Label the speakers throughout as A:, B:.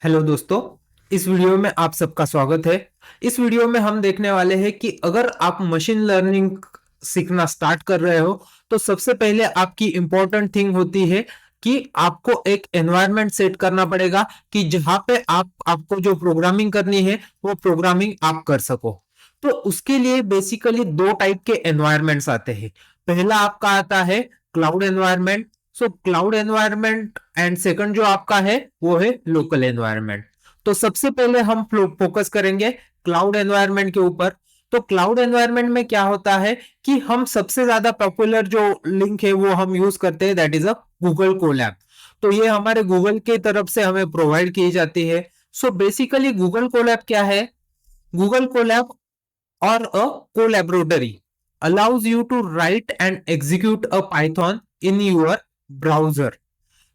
A: Hello दोस्तों, इस video में आप सबका स्वागत है। इस वीडियो में हम देखने वाले हैं कि अगर आप मशीन लर्निंग सीखना स्टार्ट कर रहे हो तो सबसे पहले आपकी इंपॉर्टेंट थिंग होती है कि आपको एक एनवायरनमेंट सेट करना पड़ेगा कि जहां पे आपको जो प्रोग्रामिंग करनी है वो प्रोग्रामिंग आप कर सको। तो उसके लिए बेसिकली दो टाइप के एनवायरनमेंट्स आते हैं। पहला आपका आता है cloud environment. So cloud environment and second जो आपका है वो है लोकल एनवायरनमेंट। तो सबसे पहले हम फोकस करेंगे क्लाउड एनवायरनमेंट के ऊपर। तो क्लाउड एनवायरनमेंट में क्या होता है कि हम सबसे ज्यादा पॉपुलर जो लिंक है वो हम यूज करते हैं, that is a Google Colab. तो ये हमारे गूगल की तरफ से हमें प्रोवाइड की जाती है। सो बेसिकली गूगल कोलैब क्या है? Google Colab or a collaboratory allows you to write and execute a Python in your browser.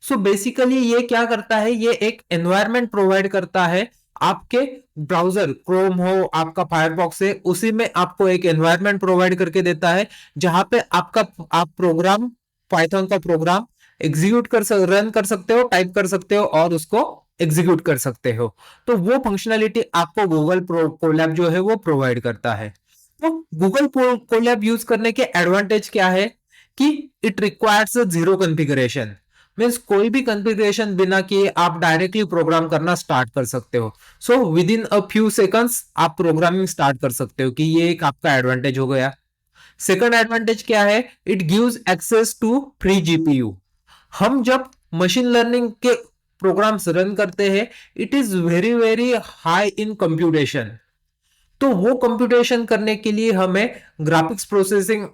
A: So basically ये क्या करता है, ये एक एनवायरनमेंट प्रोवाइड करता है आपके ब्राउजर, क्रोम हो आपका फायरफॉक्स है, उसी में आपको एक एनवायरनमेंट प्रोवाइड करके देता है जहां पे आप प्रोग्राम, पाइथन का प्रोग्राम एग्जीक्यूट रन कर सकते हो, टाइप कर सकते हो और उसको एग्जीक्यूट कर सकते हो। तो वो फंक्शनलिटी आपको गूगल कोलैब जो है वो प्रोवाइड करता है। तो गूगल कोलैब यूज करने के एडवांटेज क्या है कि it requires zero configuration. Means कोई भी कॉन्फ़िगरेशन बिना किए आप डायरेक्टली प्रोग्राम करना स्टार्ट कर सकते हो। So with in a few seconds आप प्रोग्रामिंग स्टार्ट कर सकते हो, कि ये एक आपका एडवांटेज हो गया। सेकंड एडवांटेज क्या है? It gives access to free GPU. हम जब मशीन लर्निंग के प्रोग्राम्स रन करते हैं, it is very very high in computation. तो वो कंप्यूटेशन करने के लिए हमें ग्राफिक्स प्रोसेसिंग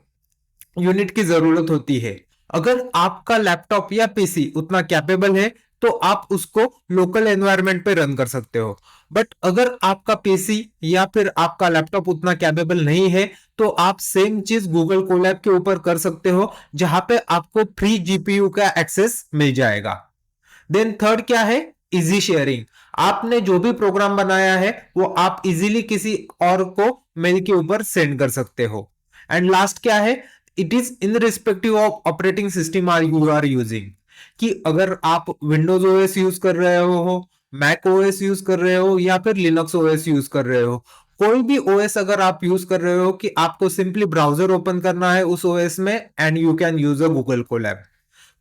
A: यूनिट की जरूरत होती है। अगर आपका लैपटॉप या पीसी उतना कैपेबल है तो आप उसको लोकल एनवायरनमेंट पे रन कर सकते हो। बट अगर आपका पीसी या फिर आपका लैपटॉप उतना कैपेबल नहीं है तो आप सेम चीज गूगल कोलैब के ऊपर कर सकते हो, जहां पे आपको फ्री जीपीयू का एक्सेस मिल जाएगा। देन थर्ड क्या है? Easy sharing. आपने जो भी प्रोग्राम बनाया है वो आप इजीली किसी और को मेल के ऊपर सेंड कर सकते हो। एंड लास्ट क्या है? It is in respective of operating system are you are using. कि अगर आप विंडोज ओएस यूज कर रहे हो, मैक ओएस यूज कर रहे हो या फिर लिनक्स ओएस यूज कर रहे हो, कोई भी ओएस अगर आप यूज कर रहे हो कि आपको सिंपली ब्राउजर ओपन करना है उस ओएस में and you can use a Google Colab.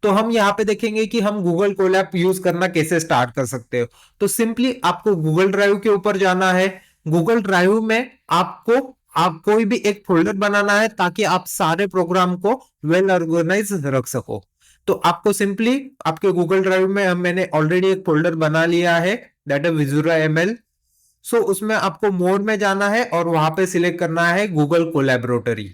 A: तो हम यहाँ पे देखेंगे कि हम गूगल कोलैब यूज करना कैसे स्टार्ट कर सकते हो। तो सिंपली आपको गूगल ड्राइव के ऊपर जाना है। गूगल ड्राइव में आपको आप कोई भी एक फोल्डर बनाना है ताकि आप सारे प्रोग्राम को वेल ऑर्गेनाइज रख सको। तो आपको सिंपली आपके गूगल ड्राइव में मैंने ऑलरेडी एक फोल्डर बना लिया है, दैट है विजुरा एमएल। सो उसमें आपको मोड में जाना है और वहां पे सिलेक्ट करना है गूगल कोलैबोरेटरी।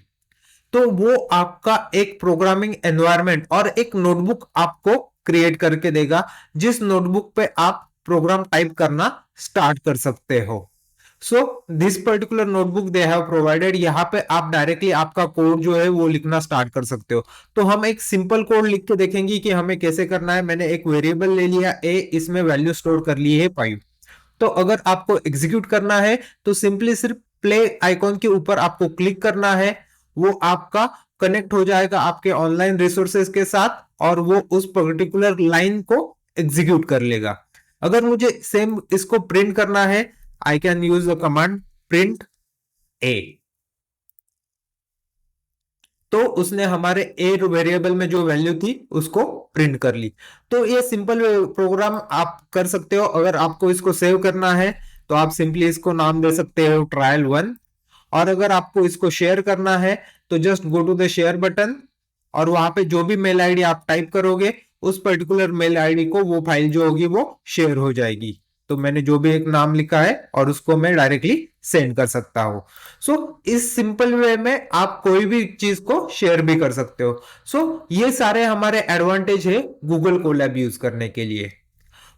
A: तो वो आपका एक प्रोग्रामिंग एनवायरनमेंट और एक नोटबुक आपको क्रिएट करके देगा, जिस नोटबुक पे आप प्रोग्राम टाइप करना स्टार्ट कर सकते हो। So this particular notebook they have provided, यहाँ पे आप डायरेक्टली आपका कोड जो है वो लिखना स्टार्ट कर सकते हो। तो हम एक सिंपल कोड लिख के देखेंगे कि हमें कैसे करना है। मैंने एक वेरिएबल ले लिया ए, इसमें वैल्यू स्टोर कर ली है 5। तो अगर आपको एग्जीक्यूट करना है तो सिंपली सिर्फ प्ले आइकॉन के ऊपर आपको क्लिक करना है, वो आपका कनेक्ट हो जाएगा आपके ऑनलाइन रिसोर्सेज के साथ और वो उस पर्टिकुलर लाइन को एग्जीक्यूट कर लेगा। अगर मुझे सेम इसको प्रिंट करना है, I can use the command print A. तो उसने हमारे ए वेरिएबल में जो वैल्यू थी उसको प्रिंट कर ली। तो ये सिंपल प्रोग्राम आप कर सकते हो। अगर आपको इसको सेव करना है तो आप सिंपली इसको नाम दे सकते हो ट्रायल 1। और अगर आपको इसको शेयर करना है तो just go to the share button और वहां पे जो भी मेल आईडी आप टाइप करोगे उस पर्टिकुलर मेल आईडी को वो फाइल जो होगी वो शेयर हो जाएगी। तो मैंने जो भी एक नाम लिखा है और उसको मैं डायरेक्टली सेंड कर सकता हूं। सो इस सिंपल वे में आप कोई भी चीज को शेयर भी कर सकते हो। सो ये सारे हमारे एडवांटेज है गूगल कोलैब यूज करने के लिए।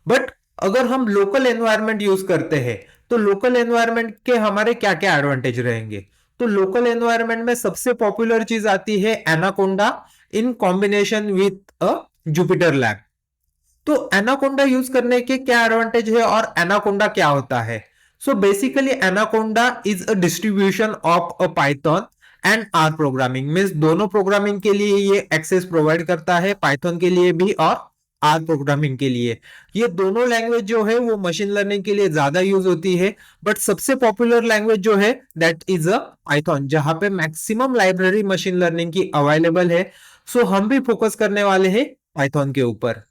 A: बट अगर हम लोकल एनवायरनमेंट यूज करते हैं तो लोकल एनवायरनमेंट के हमारे क्या क्या एडवांटेज रहेंगे? तो लोकल एनवायरनमेंट में सबसे पॉपुलर चीज आती है anaconda in combination with a Jupiter lab. तो एनाकोंडा यूज करने के क्या एडवांटेज है और एनाकोंडा क्या होता है? So basically anaconda is a distribution of a Python and R programming means दोनों प्रोग्रामिंग के लिए ये एक्सेस प्रोवाइड करता है, पाइथन के लिए भी और आर प्रोग्रामिंग के लिए। ये दोनों लैंग्वेज जो है वो मशीन लर्निंग के लिए ज्यादा यूज होती है, बट सबसे पॉपुलर लैंग्वेज जो है दैट इज अ पाइथन, जहां पे मैक्सिमम लाइब्रेरी मशीन लर्निंग की अवेलेबल है। सो हम भी फोकस करने वाले हैं पाइथन के ऊपर।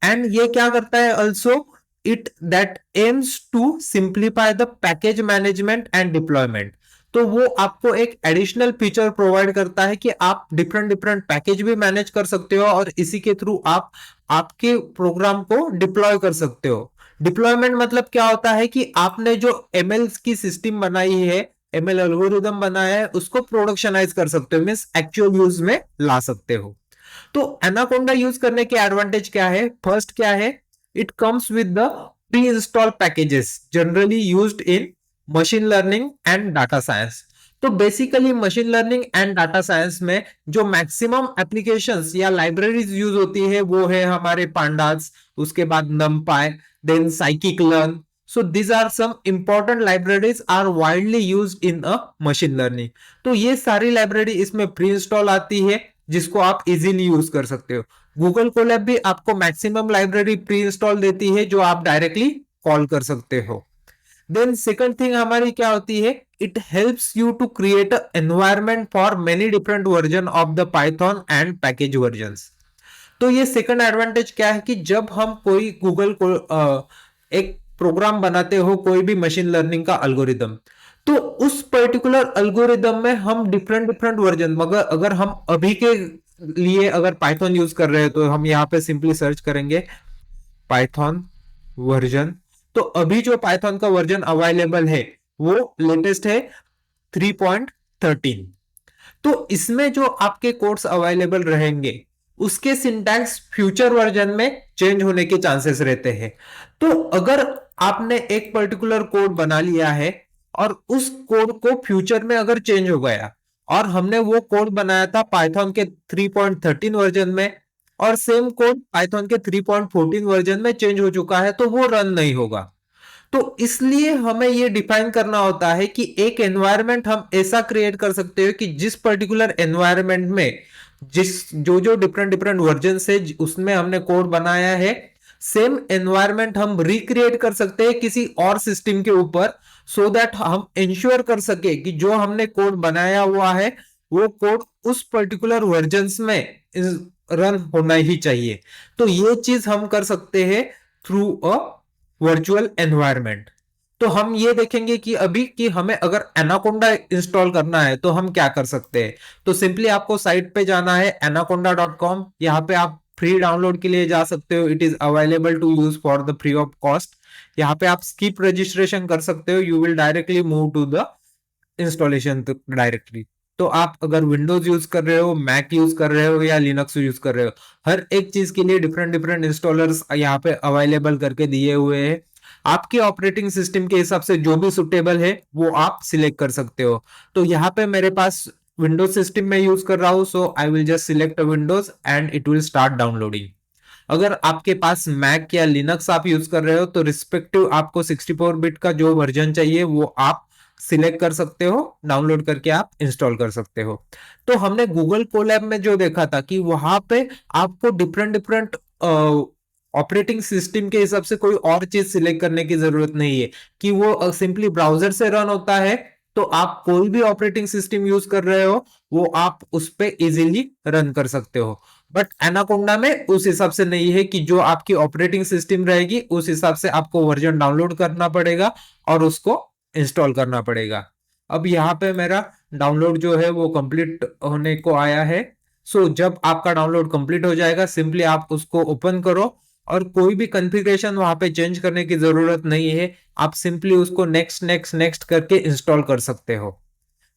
A: एंड ये क्या करता है also, it that aims to simplify the package management and deployment. तो वो आपको एक एडिशनल फीचर प्रोवाइड करता है कि आप डिफरेंट डिफरेंट पैकेज भी मैनेज कर सकते हो और इसी के थ्रू आप आपके प्रोग्राम को डिप्लॉय कर सकते हो। डिप्लॉयमेंट मतलब क्या होता है कि आपने जो एमएल की सिस्टम बनाई है, एमएल एल्गोरिदम बनाया है, उसको प्रोडक्शनाइज कर सकते हो, मीन्स एक्चुअल यूज में ला सकते हो। तो एनाकोंडा यूज करने के एडवांटेज क्या है? फर्स्ट क्या है, it comes with the pre install packages generally used in machine learning and data science. तो basically machine learning and data science में जो मैक्सिमम एप्लीकेशंस या लाइब्रेरीज यूज होती है वो है हमारे पांडास, उसके बाद numpy, then scikit learn. So these are some important libraries are widely used in a machine learning. तो ये सारी लाइब्रेरी इसमें प्री इंस्टॉल आती है जिसको आप इजीली यूज कर सकते हो। गूगल कोलैब भी आपको मैक्सिमम लाइब्रेरी प्री इंस्टॉल देती है जो आप डायरेक्टली कॉल कर सकते हो। देन सेकंड थिंग हमारी क्या होती है, it helps you to create a environment for many different version of the Python and package versions. तो ये सेकंड एडवांटेज क्या है कि जब हम कोई गूगल को एक प्रोग्राम बनाते हो, कोई भी मशीन लर्निंग का अल्गोरिदम, तो उस पर्टिकुलर अल्गोरिदम में हम डिफरेंट डिफरेंट वर्जन, मगर अगर हम अभी के लिए अगर पाइथन यूज कर रहे हैं तो हम यहाँ पे सिंपली सर्च करेंगे पाइथन वर्जन। तो अभी जो पाइथन का वर्जन अवेलेबल है वो लेटेस्ट है 3.13। तो इसमें जो आपके कोड्स अवेलेबल रहेंगे उसके सिंटैक्स फ्यूचर वर्जन में चेंज होने के चांसेस रहते हैं। तो अगर आपने एक पर्टिकुलर कोड बना लिया है और उस कोड को फ्यूचर में अगर चेंज हो गया और हमने वो कोड बनाया था पाइथन के 3.13 वर्जन में और सेम कोड पाइथन के 3.14 वर्जन में चेंज हो चुका है, तो वो रन नहीं होगा। तो इसलिए हमें ये डिफाइन करना होता है कि एक एनवायरनमेंट हम ऐसा क्रिएट कर सकते हो कि जिस पर्टिकुलर एनवायरनमेंट में जिस जो जो डिफरेंट डिफरेंट वर्जन से उसमें हमने कोड बनाया है, सेम एनवायरनमेंट हम रिक्रिएट कर सकते हैं किसी और सिस्टम के ऊपर, सो दैट हम इंश्योर कर सके कि जो हमने कोड बनाया हुआ है वो कोड उस पर्टिकुलर वर्जन में रन होना ही चाहिए। तो ये चीज हम कर सकते हैं थ्रू अ वर्चुअल एनवायरनमेंट। तो हम ये देखेंगे कि अभी कि हमें अगर एनाकोंडा इंस्टॉल करना है तो हम क्या कर सकते हैं। तो सिंपली आपको साइट पे जाना है anaconda.com। यहाँ पे आप फ्री डाउनलोड के लिए जा सकते हो, it is available to use for the free of cost. यहाँ पे आप स्किप रजिस्ट्रेशन कर सकते हो, you will directly move to the installation directly. तो आप अगर विंडोज यूज कर रहे हो, मैक यूज कर रहे हो या लिनक्स यूज कर रहे हो, हर एक चीज के लिए डिफरेंट डिफरेंट इंस्टॉलर्स यहाँ पे अवेलेबल करके दिए हुए हैं। आपके ऑपरेटिंग सिस्टम के हिसाब से जो भी सुटेबल है वो आप सिलेक्ट कर सकते हो। तो यहाँ पे मेरे पास विंडोज सिस्टम में यूज कर रहा हूँ, so I will just select Windows and it will start downloading. अगर आपके पास मैक या लिनक्स आप यूज कर रहे हो तो रिस्पेक्टिव आपको 64 बिट का जो वर्जन चाहिए वो आप सिलेक्ट कर सकते हो, डाउनलोड करके आप इंस्टॉल कर सकते हो। तो हमने गूगल कोलैब में जो देखा था कि वहां पे आपको डिफरेंट डिफरेंट ऑपरेटिंग सिस्टम के हिसाब से कोई और चीज सिलेक्ट करने की जरूरत नहीं है, कि वो सिंपली ब्राउजर से रन होता है। तो आप कोई भी ऑपरेटिंग सिस्टम यूज कर रहे हो वो आप उस पर इजीली रन कर सकते हो। बट एनाकोंडा में उस हिसाब से नहीं है कि जो आपकी ऑपरेटिंग सिस्टम रहेगी उस हिसाब से आपको वर्जन डाउनलोड करना पड़ेगा और उसको इंस्टॉल करना पड़ेगा। अब यहाँ पे मेरा डाउनलोड जो है वो कंप्लीट होने को आया है। सो जब आपका डाउनलोड कंप्लीट हो जाएगा सिंपली आप उसको ओपन करो और कोई भी कॉन्फ़िगरेशन वहां पे चेंज करने की जरूरत नहीं है, आप सिंपली उसको नेक्स्ट नेक्स्ट नेक्स्ट करके इंस्टॉल कर सकते हो।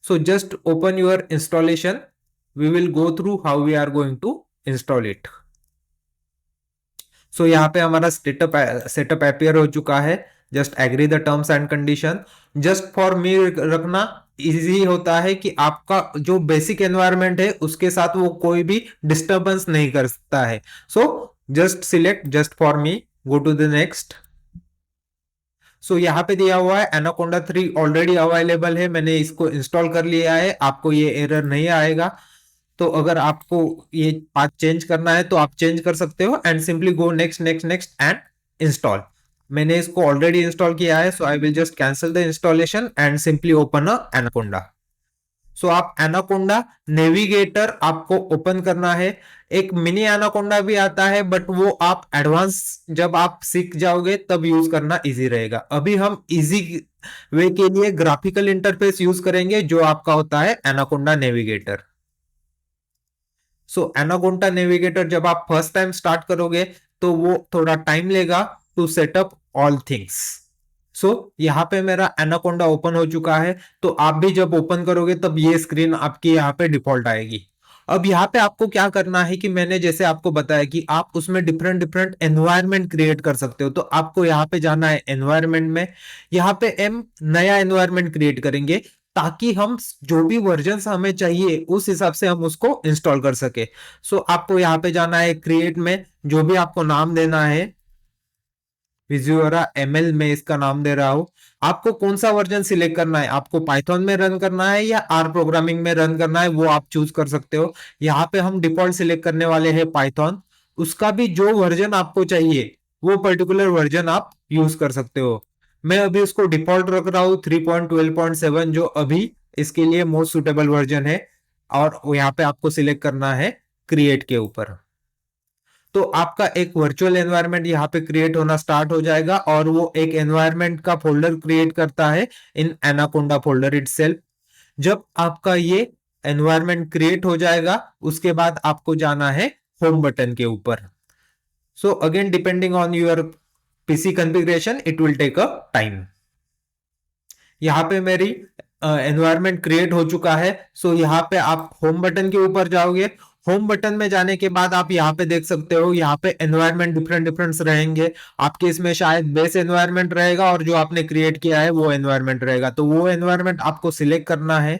A: So just open your installation, we will go through how we are going to install it. So यहाँ पे हमारा सेटअप अपियर हो चुका है। Just agree the terms and condition. Just for me रखना इजी होता है कि आपका जो बेसिक एनवायरनमेंट है उसके साथ वो कोई भी डिस्टरबेंस नहीं कर सकता है। So just select just for me, go to the next. So यहाँ पे दिया हुआ है एनाकोंडा 3 ऑलरेडी अवेलेबल है, मैंने इसको इंस्टॉल कर लिया है, आपको ये एरर नहीं आएगा। तो अगर आपको ये पाथ चेंज करना है तो आप चेंज कर सकते हो and simply go next next next and install. मैंने इसको ऑलरेडी इंस्टॉल किया है, so I will just cancel the installation and simply open a Anaconda. So आप एनाकोंडा नेविगेटर आपको ओपन करना है। एक मिनी एनाकोंडा भी आता है, बट वो आप एडवांस जब आप सीख जाओगे तब यूज करना इजी रहेगा। अभी हम इजी वे के लिए ग्राफिकल इंटरफेस यूज करेंगे जो आपका होता है एनाकोंडा नेविगेटर। सो एनाकोंडा नेविगेटर जब आप फर्स्ट टाइम स्टार्ट करोगे तो वो थोड़ा टाइम लेगा टू सेटअप ऑल थिंग्स। सो यहाँ पे मेरा एनाकोंडा ओपन हो चुका है, तो आप भी जब ओपन करोगे तब ये स्क्रीन आपकी यहाँ पे डिफॉल्ट आएगी। अब यहाँ पे आपको क्या करना है कि मैंने जैसे आपको बताया कि आप उसमें डिफरेंट डिफरेंट एनवायरनमेंट क्रिएट कर सकते हो, तो आपको यहाँ पे जाना है एनवायरनमेंट में। यहाँ पे हम नया एनवायरनमेंट क्रिएट करेंगे ताकि हम जो भी वर्जन हमें चाहिए उस हिसाब से हम उसको इंस्टॉल कर सके। सो आपको यहाँ पे जाना है क्रिएट में, जो भी आपको नाम देना है, विजुअरा एमएल में इसका नाम दे रहा हूं। आपको कौन सा वर्जन सिलेक्ट करना है, आपको पाइथन में रन करना है या आर प्रोग्रामिंग में रन करना है, वो आप चूज कर सकते हो। यहाँ पे हम डिफॉल्ट सिलेक्ट करने वाले हैं पाइथन। उसका भी जो वर्जन आपको चाहिए वो पर्टिकुलर वर्जन आप यूज कर सकते हो। मैं अभी उसको डिफॉल्ट रख रहा हूँ 3.12.7, जो अभी इसके लिए मोस्ट सुटेबल वर्जन है। और यहाँ पे आपको सिलेक्ट करना है क्रिएट के ऊपर। तो आपका एक वर्चुअल एनवायरनमेंट यहाँ पे क्रिएट होना स्टार्ट हो जाएगा और वो एक एनवायरनमेंट का फोल्डर क्रिएट करता है इन एनाकोंडा फोल्डर इटसेल्फ। जब आपका ये एनवायरनमेंट क्रिएट हो जाएगा उसके बाद आपको जाना है होम बटन के ऊपर। So again depending on your PC configuration it will take a time. यहाँ पे मेरी एनवायरनमेंट क्रिएट हो चुका है। सो यहाँ पे आप होम बटन के ऊपर जाओगे। होम बटन में जाने के बाद आप यहाँ पे देख सकते हो, यहाँ पे एनवायरनमेंट डिफरेंट डिफरेंट रहेंगे। आपके इसमें शायद बेस एनवायरनमेंट रहेगा और जो आपने क्रिएट किया है वो एनवायरनमेंट रहेगा, तो वो एनवायरनमेंट आपको सिलेक्ट करना है।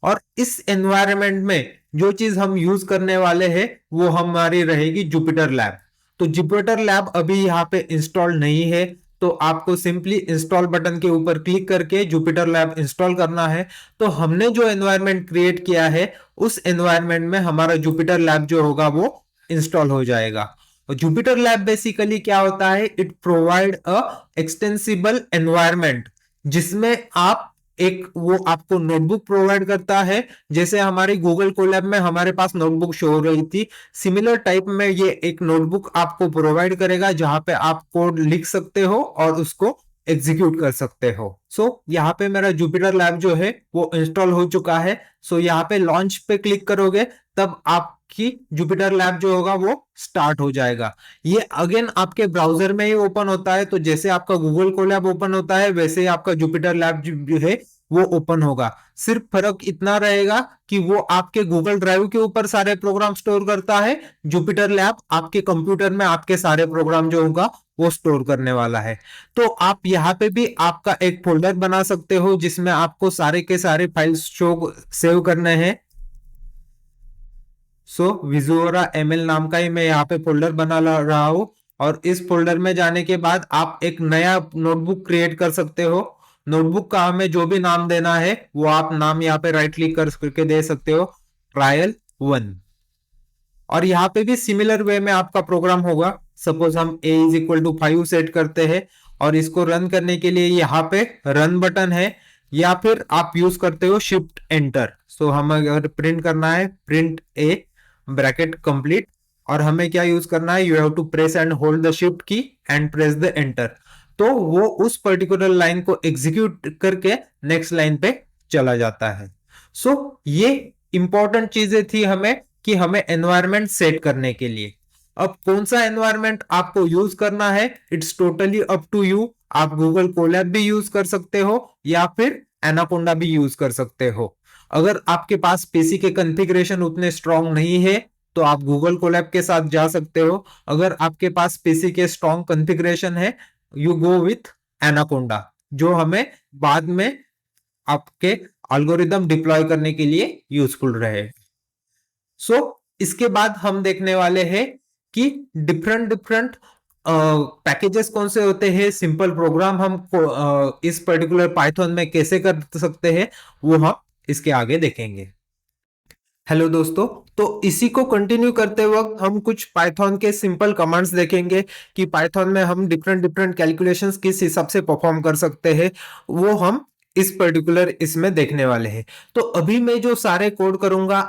A: और इस एनवायरनमेंट में जो चीज हम यूज करने वाले हैं वो हमारी रहेगी जुपिटर लैब। तो जुपिटर लैब अभी यहाँ पे इंस्टॉल नहीं है, तो आपको सिंपली इंस्टॉल बटन के ऊपर क्लिक करके जुपिटर लैब इंस्टॉल करना है। तो हमने जो एनवायरनमेंट क्रिएट किया है उस एनवायरनमेंट में हमारा जुपिटर लैब जो होगा वो इंस्टॉल हो जाएगा। जुपिटर लैब बेसिकली क्या होता है, it provide a extensible environment जिसमें आप एक वो आपको नोटबुक प्रोवाइड करता है। जैसे हमारी गूगल कोलैब में हमारे पास नोटबुक शो हो रही थी, सिमिलर टाइप में ये एक नोटबुक आपको प्रोवाइड करेगा जहां पे आप कोड लिख सकते हो और उसको एग्जीक्यूट कर सकते हो। सो यहाँ पे मेरा जुपिटर लैब जो है वो इंस्टॉल हो चुका है। सो यहाँ पे लॉन्च पे क्लिक करोगे तब आपकी जुपिटर लैब जो होगा वो स्टार्ट हो जाएगा। ये अगेन आपके ब्राउजर में ही ओपन होता है, तो जैसे आपका गूगल कोलैब ओपन होता है वैसे ही आपका जुपिटर लैब जो है वो ओपन होगा। सिर्फ फर्क इतना रहेगा कि वो आपके गूगल ड्राइव के ऊपर सारे प्रोग्राम स्टोर करता है, जुपिटर लैब आपके कंप्यूटर में आपके सारे प्रोग्राम जो होगा वो स्टोर करने वाला है। तो आप यहाँ पे भी आपका एक फोल्डर बना सकते हो जिसमें आपको सारे के सारे फाइल्स शो सेव करने हैं। सो विजुअरा एमएल नाम का ही मैं यहाँ पे फोल्डर बना रहा हूँ, और इस फोल्डर में जाने के बाद आप एक नया नोटबुक क्रिएट कर सकते हो। नोटबुक का हमें जो भी नाम देना है वो आप नाम यहाँ पे राइट क्लिक करके दे सकते हो, ट्रायल 1। और यहाँ पे भी सिमिलर वे में आपका प्रोग्राम होगा। सपोज हम a is equal to 5 set करते हैं और इसको रन करने के लिए यहाँ पे रन बटन है, या फिर आप यूज करते हो शिफ्ट एंटर। सो हम अगर प्रिंट करना है प्रिंट ए ब्रैकेट कंप्लीट, और हमें क्या यूज करना है, you have to press and hold the shift key and press the enter. तो वो उस पर्टिकुलर लाइन को एग्जीक्यूट करके नेक्स्ट लाइन पे चला जाता है। सो ये इंपॉर्टेंट चीजें थी हमें कि हमें एनवायरनमेंट सेट करने के लिए। अब कौन सा एनवायरनमेंट आपको यूज करना है, it's totally up to you. आप गूगल कोलैब भी यूज कर सकते हो या फिर एनाकोंडा भी यूज कर सकते हो। अगर आपके पास पीसी के कॉन्फ़िगरेशन उतने स्ट्रांग नहीं है तो आप गूगल कोलैब के साथ जा सकते हो। अगर आपके पास पीसी के स्ट्रांग कॉन्फ़िगरेशन है, यू गो विथ एनाकोंडा, जो हमें बाद में आपके एल्गोरिदम डिप्लॉय करने के लिए यूजफुल रहे। सो इसके बाद हम देखने वाले हैं कि डिफरेंट डिफरेंट पैकेजेस कौन से होते हैं, सिंपल प्रोग्राम हम इस पर्टिकुलर पाइथन में कैसे कर सकते हैं, वो हम इसके आगे देखेंगे। हेलो दोस्तों, तो इसी को कंटिन्यू करते वक्त हम कुछ पाइथन के सिंपल कमांड्स देखेंगे कि पाइथन में हम डिफरेंट डिफरेंट कैलकुलेशंस किस हिसाब से परफॉर्म कर सकते हैं, वो हम इस पर्टिकुलर इसमें देखने वाले हैं। तो अभी मैं जो सारे कोड करूंगा,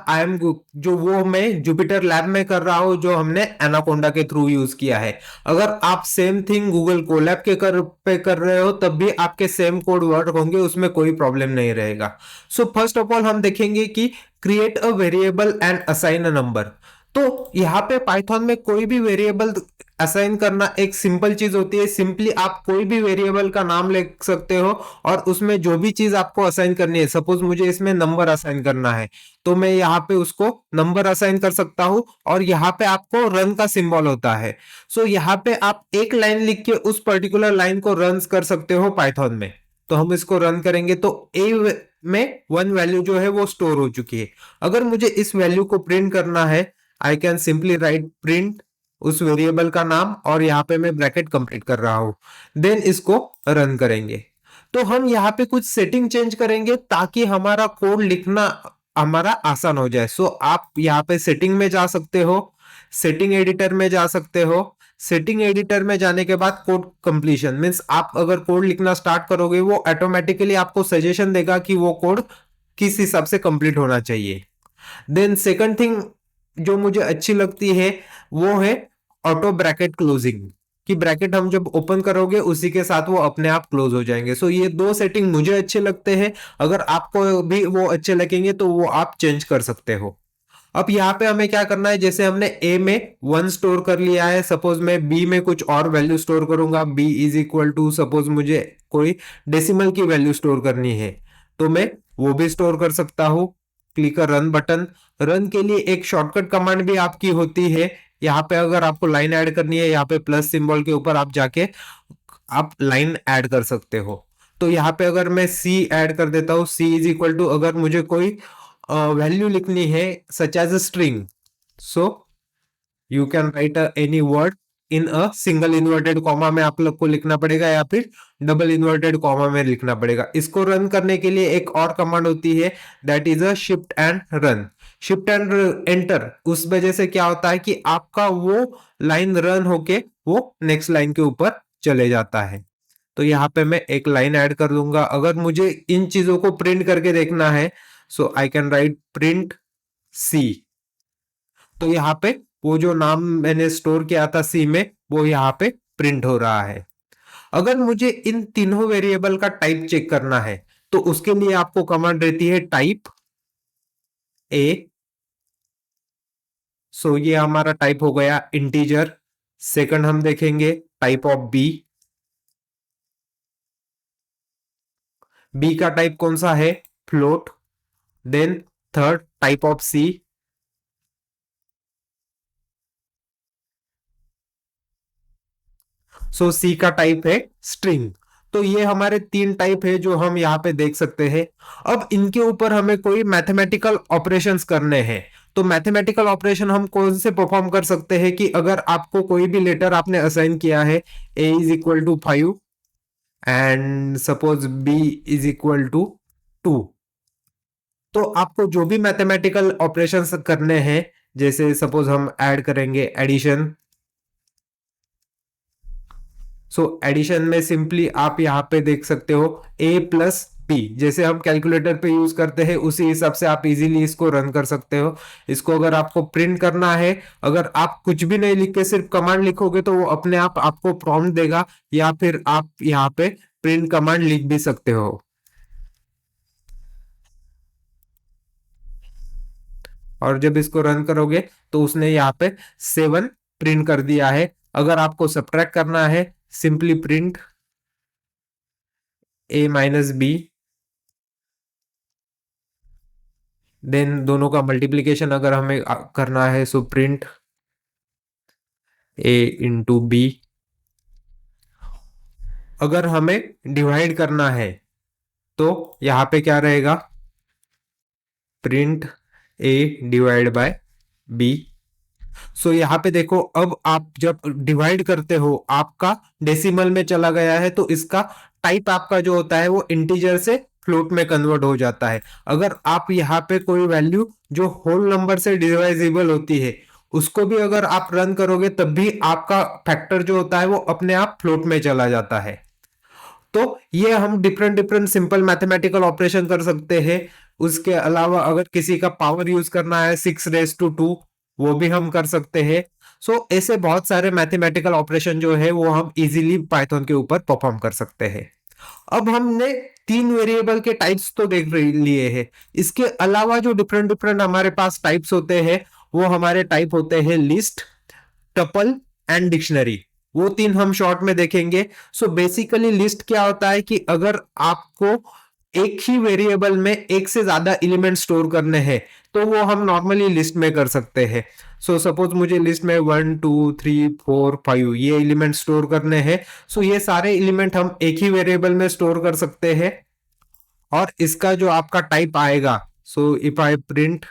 A: जो वो मैं जुपिटर लैब में कर रहा हूं, जो हमने एनाकोंडा के थ्रू यूज किया है। अगर आप सेम थिंग गूगल कोलैब के पे कर रहे हो, तब भी आपके सेम कोड वर्क होंगे, उसमें कोई प्रॉब्लम नहीं रहेगा। सो फर्स्ट ऑफ ऑल हम देखेंगे कि create a variable and assign a number. तो यहाँ पे पाइथन में कोई भी वेरिएबल असाइन करना एक सिंपल चीज होती है। सिंपली आप कोई भी वेरिएबल का नाम ले सकते हो और उसमें जो भी चीज आपको असाइन करनी है, सपोज मुझे इसमें नंबर असाइन करना है, तो मैं यहाँ पे उसको नंबर असाइन कर सकता हूँ और यहाँ पे आपको रन का सिंबल होता है। सो यहाँ पे आप एक लाइन लिख के उस पर्टिकुलर लाइन को रन कर सकते हो पाइथन में। तो हम इसको रन करेंगे तो ए में वन वैल्यू जो है वो स्टोर हो चुकी है। अगर मुझे इस वैल्यू को प्रिंट करना है, I can simply write print उस वेरिएबल का नाम और यहाँ पे मैं ब्रैकेट कंप्लीट कर रहा हूं, देन इसको रन करेंगे। तो हम यहाँ पे कुछ सेटिंग चेंज करेंगे ताकि हमारा कोड लिखना हमारा आसान हो जाए। सो आप यहाँ पे सेटिंग में जा सकते हो, सेटिंग एडिटर में जा सकते हो। सेटिंग एडिटर में जाने के बाद कोड कंप्लीशन मीन्स आप अगर कोड लिखना स्टार्ट करोगे, वो ऑटोमेटिकली आपको सजेशन देगा कि वो कोड किस हिसाब से कंप्लीट होना चाहिए। देन सेकंड थिंग जो मुझे अच्छी लगती है, वो है ऑटो ब्रैकेट क्लोजिंग, कि ब्रैकेट हम जब ओपन करोगे उसी के साथ वो अपने आप क्लोज हो जाएंगे। सो ये दो सेटिंग मुझे अच्छे लगते हैं। अगर आपको भी वो अच्छे लगेंगे तो वो आप चेंज कर सकते हो। अब यहाँ पे हमें क्या करना है, जैसे हमने ए में वन स्टोर कर लिया है, सपोज मैं बी में कुछ और वैल्यू स्टोर करूंगा, B is equal to suppose मुझे कोई डेसिमल की वैल्यू स्टोर करनी है, तो मैं वो भी स्टोर कर सकता हूँ। Click run button. रन के लिए एक शॉर्टकट कमांड भी आपकी होती है। यहाँ पे अगर आपको लाइन ऐड करनी है, यहाँ पे प्लस सिंबल के ऊपर आप जाके आप लाइन ऐड कर सकते हो। तो यहाँ पे अगर मैं सी ऐड कर देता हूँ, सी इज इक्वल टू, अगर मुझे कोई वैल्यू लिखनी है such as a string, so you can write any word in a single inverted comma में आप लोग को लिखना पड़ेगा या फिर डबल इन्वर्टेड कॉमा में लिखना पड़ेगा। इसको रन करने के लिए एक और कमांड होती है, that is a shift and run. Shift and enter, उस वजह से क्या होता है कि आपका वो लाइन रन होके वो नेक्स्ट लाइन के ऊपर चले जाता है। तो यहाँ पे मैं एक लाइन ऐड कर दूंगा। अगर मुझे इन चीजों को प्रिंट करके देखना है, so I can write print सी। तो यहाँ पे वो जो नाम मैंने स्टोर किया था सी में, वो यहाँ पे प्रिंट हो रहा है। अगर मुझे इन तीनों वेरिएबल का टाइप चेक करना है, तो उसके लिए आपको कमांड रहती है टाइप ए। सो ये हमारा टाइप हो गया इंटीजर। सेकंड हम देखेंगे टाइप ऑफ बी। बी का टाइप कौन सा है, float. Then third type of C, so C का टाइप है स्ट्रिंग। तो ये हमारे तीन टाइप है जो हम यहाँ पे देख सकते हैं। अब इनके ऊपर हमें कोई मैथमेटिकल ऑपरेशंस करने हैं। तो मैथमेटिकल ऑपरेशन हम कौन से परफॉर्म कर सकते हैं, कि अगर आपको कोई भी लेटर आपने असाइन किया है, A is equal to 5 and suppose B is equal to 2, तो आपको जो भी मैथमेटिकल ऑपरेशंस करने हैं, जैसे सपोज हम ऐड करेंगे एडिशन। सो एडिशन में सिंपली आप यहाँ पे देख सकते हो ए प्लस बी, जैसे हम कैलकुलेटर पे यूज करते हैं उसी हिसाब से आप इजीली इसको रन कर सकते हो। इसको अगर आपको प्रिंट करना है, अगर आप कुछ भी नहीं लिख के सिर्फ कमांड लिखोगे, तो वो अपने आप आपको प्रॉम्प्ट देगा, या फिर आप यहाँ पे प्रिंट कमांड लिख भी सकते हो। और जब इसको रन करोगे तो उसने यहाँ पे 7 प्रिंट कर दिया है। अगर आपको सब्ट्रैक्ट करना है, सिंपली प्रिंट ए माइनस बी, देन दोनों का मल्टीप्लीकेशन अगर हमें करना है, सो प्रिंट ए इंटू बी। अगर हमें डिवाइड करना है, तो यहां पे क्या रहेगा, print A divide by B. So यहाँ पे देखो, अब आप जब डिवाइड करते हो आपका डेसिमल में चला गया है, तो इसका टाइप आपका जो होता है वो इंटीजर से फ्लोट में कन्वर्ट हो जाता है। अगर आप यहाँ पे कोई वैल्यू जो होल नंबर से डिवाइजिबल होती है उसको भी अगर आप रन करोगे तब भी आपका फैक्टर जो होता है वो अपने आप फ्लोट में चला जाता है। तो ये हम different different simple mathematical operation कर सकते हैं। उसके अलावा अगर किसी का पावर यूज करना है 6 रेज टू 2, वो भी हम कर सकते हैं। सो ऐसे बहुत सारे मैथमेटिकल ऑपरेशन जो है वो हम इजीली पाइथन के ऊपर परफॉर्म कर सकते हैं। अब हमने 3 वेरिएबल के टाइप्स तो देख लिए हैं। इसके अलावा जो डिफरेंट डिफरेंट हमारे पास टाइप्स होते हैं वो हमारे टाइप होते हैं लिस्ट, टपल एंड डिक्शनरी। वो तीन हम शॉर्ट में देखेंगे। सो बेसिकली लिस्ट क्या होता है कि अगर आपको एक ही वेरिएबल में एक से ज्यादा एलिमेंट स्टोर करने हैं तो वो हम नॉर्मली लिस्ट में कर सकते हैं। सो सपोज मुझे लिस्ट में 1 2 3 4 5 ये एलिमेंट स्टोर करने हैं। सो ये सारे एलिमेंट हम एक ही वेरिएबल में स्टोर कर सकते हैं। और इसका जो आपका टाइप आएगा, so if I print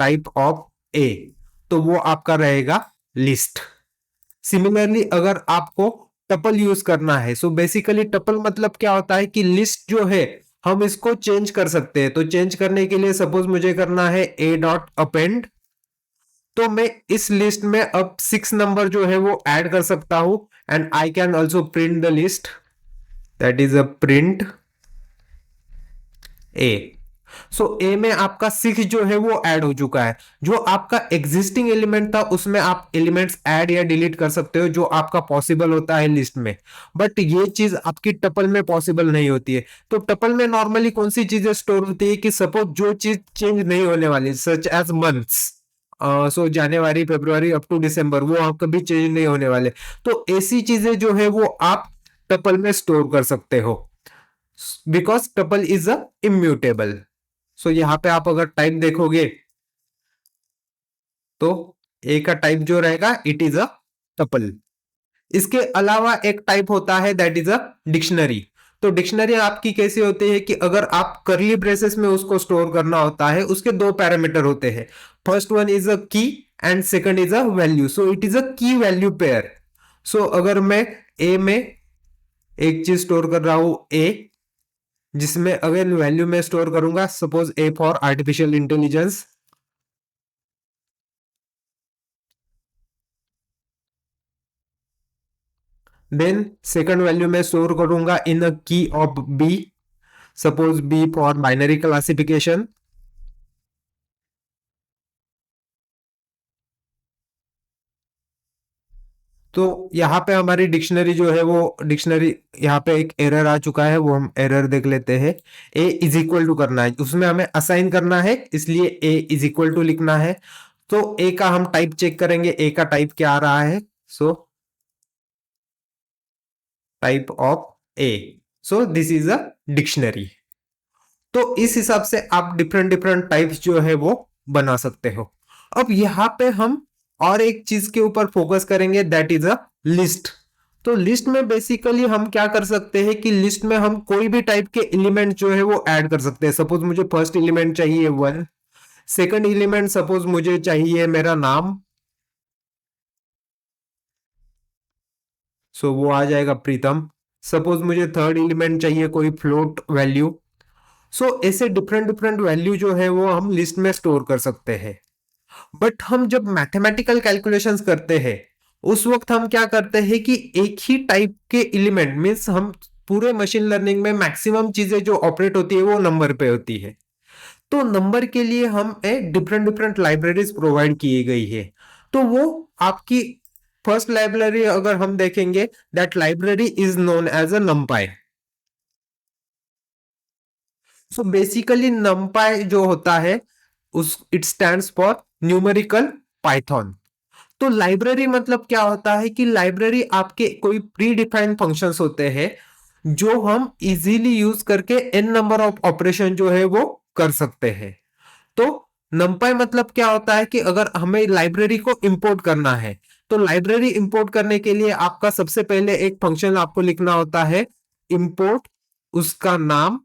A: type of A, तो वो आपका रहेगा लिस्ट। सिमिलरली अगर आपको टपल यूज करना है, सो बेसिकली टपल मतलब क्या होता है कि लिस्ट जो है हम इसको चेंज कर सकते हैं। तो चेंज करने के लिए सपोज मुझे करना है ए डॉट अपेंड, तो मैं इस लिस्ट में अब 6 नंबर जो है वो ऐड कर सकता हूं। And I can also print the list, that is a print A. So A में आपका 6 जो है वो ऐड हो चुका है। जो आपका एग्जिस्टिंग एलिमेंट था उसमें आप एलिमेंट्स ऐड या डिलीट कर सकते हो जो आपका पॉसिबल होता है लिस्ट में। बट ये चीज आपकी टपल में पॉसिबल नहीं होती है। तो टपल में नॉर्मली कौन सी चीजें स्टोर होती है कि सपोज जो चीज चेंज नहीं होने वाली, such as months, so January February up to December, वो आप कभी चेंज नहीं होने वाले। तो ऐसी चीजें जो है वो आप टपल में स्टोर कर सकते हो, because tuple is a immutable. So यहाँ पे आप अगर टाइप देखोगे तो ए का टाइप जो रहेगा इट इज अ टपल। इसके अलावा एक टाइप होता है दैट इज अ डिक्शनरी। तो डिक्शनरी आपकी कैसी होती है कि अगर आप करली ब्रेसेस में उसको स्टोर करना होता है, उसके दो पैरामीटर होते हैं। फर्स्ट वन इज अ की and second is a value. So it is अ की वैल्यू पेयर। सो अगर मैं ए में एक चीज स्टोर कर रहा हूं ए, जिसमें अगर वैल्यू में स्टोर करूंगा suppose A for artificial intelligence, then second value में स्टोर करूंगा in a key of B, suppose B for binary classification. तो यहाँ पे हमारी डिक्शनरी जो है वो डिक्शनरी, यहाँ पे एक एरर आ चुका है, वो हम एरर देख लेते हैं। ए इज इक्वल टू करना है, उसमें हमें असाइन करना है, इसलिए ए इज इक्वल टू लिखना है। तो ए का हम टाइप चेक करेंगे, ए का टाइप क्या आ रहा है। So type of A, so this is a dictionary. तो इस हिसाब से आप डिफरेंट डिफरेंट टाइप्स जो है वो बना सकते हो। अब यहाँ पे हम और एक चीज के ऊपर फोकस करेंगे दैट इज अ लिस्ट। तो लिस्ट में बेसिकली हम क्या कर सकते हैं कि लिस्ट में हम कोई भी टाइप के एलिमेंट जो है वो ऐड कर सकते हैं। सपोज मुझे फर्स्ट एलिमेंट चाहिए 1, सेकंड एलिमेंट सपोज मुझे चाहिए मेरा नाम, सो वो आ जाएगा प्रीतम। सपोज मुझे थर्ड एलिमेंट चाहिए कोई फ्लोट वैल्यू। सो ऐसे डिफरेंट डिफरेंट वैल्यू जो है वो हम लिस्ट में स्टोर कर सकते हैं। बट हम जब मैथमेटिकल कैलकुलेशंस करते हैं उस वक्त हम क्या करते हैं कि एक ही टाइप के एलिमेंट मीन्स हम पूरे मशीन लर्निंग में मैक्सिमम चीजें जो ऑपरेट होती है वो नंबर पे होती है। तो नंबर के लिए हम डिफरेंट डिफरेंट लाइब्रेरीज प्रोवाइड की गई है। तो वो आपकी फर्स्ट लाइब्रेरी अगर हम देखेंगे, that library is known as a NumPy. So basically NumPy जो होता है उस it stands for numerical Python. तो लाइब्रेरी मतलब क्या होता है कि लाइब्रेरी आपके कोई प्री डिफाइंड फंक्शंस होते हैं जो हम इजीली यूज करके एन नंबर ऑफ ऑपरेशन जो है वो कर सकते हैं। तो नंपाई मतलब क्या होता है कि अगर हमें लाइब्रेरी को इंपोर्ट करना है, तो लाइब्रेरी इंपोर्ट करने के लिए आपका सबसे पहले एक फंक्शन आपको लिखना होता है इंपोर्ट उसका नाम।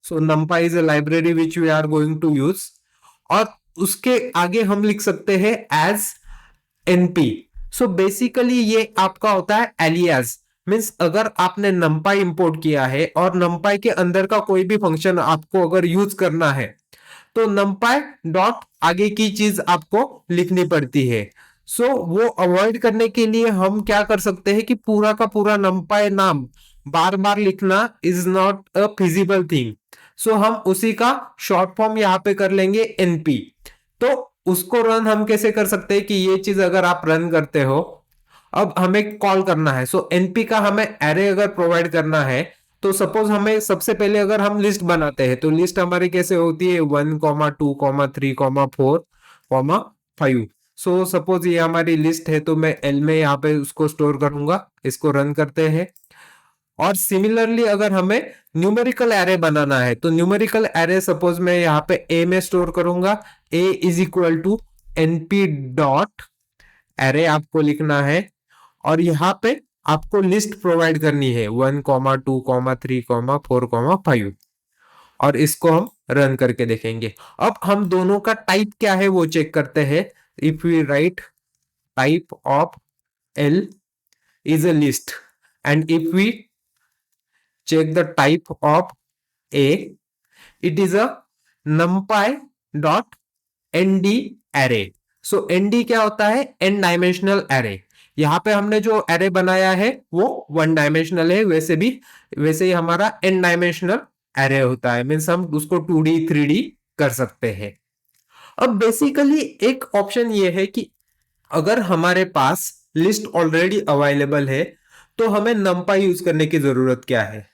A: So numpy is a library which we are going to use. और उसके आगे हम लिख सकते हैं एज एनपी। सो बेसिकली ये आपका होता है एलियास, मीन्स अगर आपने numpy इंपोर्ट किया है और numpy के अंदर का कोई भी फंक्शन आपको अगर यूज करना है तो numpy डॉट आगे की चीज आपको लिखनी पड़ती है। सो वो अवॉइड करने के लिए हम क्या कर सकते हैं कि पूरा का पूरा numpy नाम बार बार लिखना is not a feasible thing. So हम उसी का शॉर्ट फॉर्म यहाँ पे कर लेंगे एनपी। तो उसको रन हम कैसे कर सकते हैं कि ये चीज अगर आप रन करते हो, अब हमें कॉल करना है। सो एनपी का हमें एरे अगर प्रोवाइड करना है तो सपोज हमें सबसे पहले अगर हम लिस्ट बनाते हैं तो लिस्ट हमारी कैसे होती है 1,2,3,4,5। सो सपोज ये हमारी लिस्ट है तो मैं एल में यहाँ पे उसको स्टोर करूंगा। इसको रन करते हैं। और सिमिलरली अगर हमें न्यूमेरिकल एरे बनाना है तो न्यूमेरिकल एरे सपोज मैं यहाँ पे ए में स्टोर करूंगा। A is equal to NP dot array आपको लिखना है और यहाँ पे आपको लिस्ट प्रोवाइड करनी है 1,2,3,4,5 और इसको हम रन करके देखेंगे। अब हम दोनों का टाइप क्या है वो चेक करते हैं। If we write type of L is a list and if we check the type of A, it is a numpy dot nd array। so nd क्या होता है? n dimensional array. यहाँ पे हमने जो एरे बनाया है वो 1 डायमेंशनल है, वैसे ही हमारा n डायमेंशनल एरे होता है, मीन्स हम उसको 2D 3D कर सकते हैं। अब बेसिकली एक ऑप्शन ये है कि अगर हमारे पास लिस्ट ऑलरेडी अवेलेबल है तो हमें numpy यूज करने की जरूरत क्या है।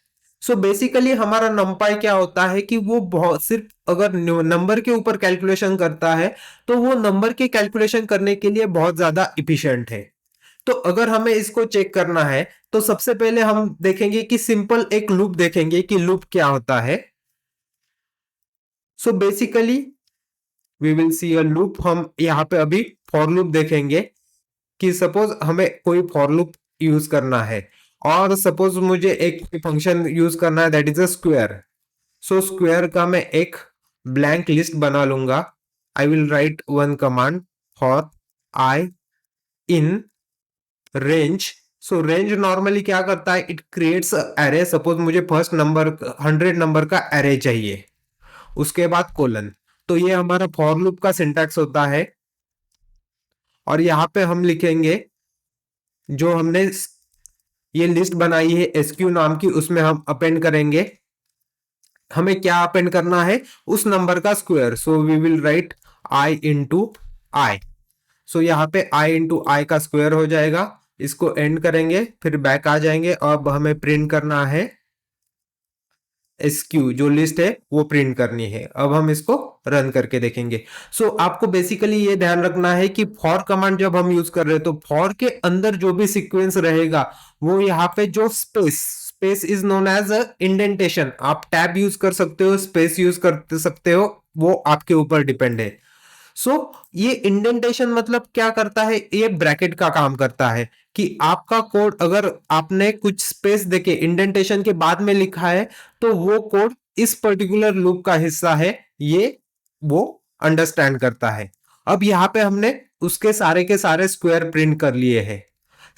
A: सो बेसिकली हमारा numpy क्या होता है कि वो बहुत सिर्फ अगर नंबर के ऊपर कैलकुलेशन करता है तो वो नंबर के कैलकुलेशन करने के लिए बहुत ज्यादा इफिशिएंट है। तो अगर हमें इसको चेक करना है तो सबसे पहले हम देखेंगे कि सिंपल एक लूप देखेंगे कि लूप क्या होता है। So basically we will see a loop. हम यहाँ पे अभी फॉर लूप देखेंगे कि सपोज हमें कोई फॉर लूप यूज करना है और सपोज मुझे एक फंक्शन यूज करना है that is a square. So square का मैं एक ब्लैंक लिस्ट बना लूंगा। I will write one command for I in range. So range normally क्या करता है? It creates array. सपोज मुझे फर्स्ट नंबर 100 नंबर का एरे चाहिए, उसके बाद कोलन। तो ये हमारा फॉर लूप का सिंटैक्स होता है और यहाँ पे हम लिखेंगे जो हमने ये लिस्ट बनाई है एसक्यू नाम की, उसमें हम अपेंड करेंगे। हमें क्या अपेंड करना है? उस नंबर का square. So we will write I into I. So यहाँ पे आई इंटू आई का स्क्वायर हो जाएगा। इसको एंड करेंगे, फिर बैक आ जाएंगे। अब हमें प्रिंट करना है एसक्यू, जो लिस्ट है वो प्रिंट करनी है। अब हम इसको रन करके देखेंगे। सो आपको बेसिकली ये ध्यान रखना है कि फॉर कमांड जब हम यूज कर रहे हैं तो फॉर के अंदर जो भी सीक्वेंस रहेगा वो यहाँ पे जो space is known as indentation. आप टैब यूज कर सकते हो, स्पेस यूज कर सकते हो, वो आपके ऊपर डिपेंड है। ये इंडेंटेशन मतलब क्या करता है? ये ब्रैकेट का काम करता है कि आपका कोड अगर आपने कुछ स्पेस देके इंडेंटेशन के बाद में लिखा है तो वो कोड इस पर्टिकुलर लूप का हिस्सा है, ये वो अंडरस्टैंड करता है। अब यहाँ पे हमने उसके सारे के सारे स्क्वायर प्रिंट कर लिए हैं।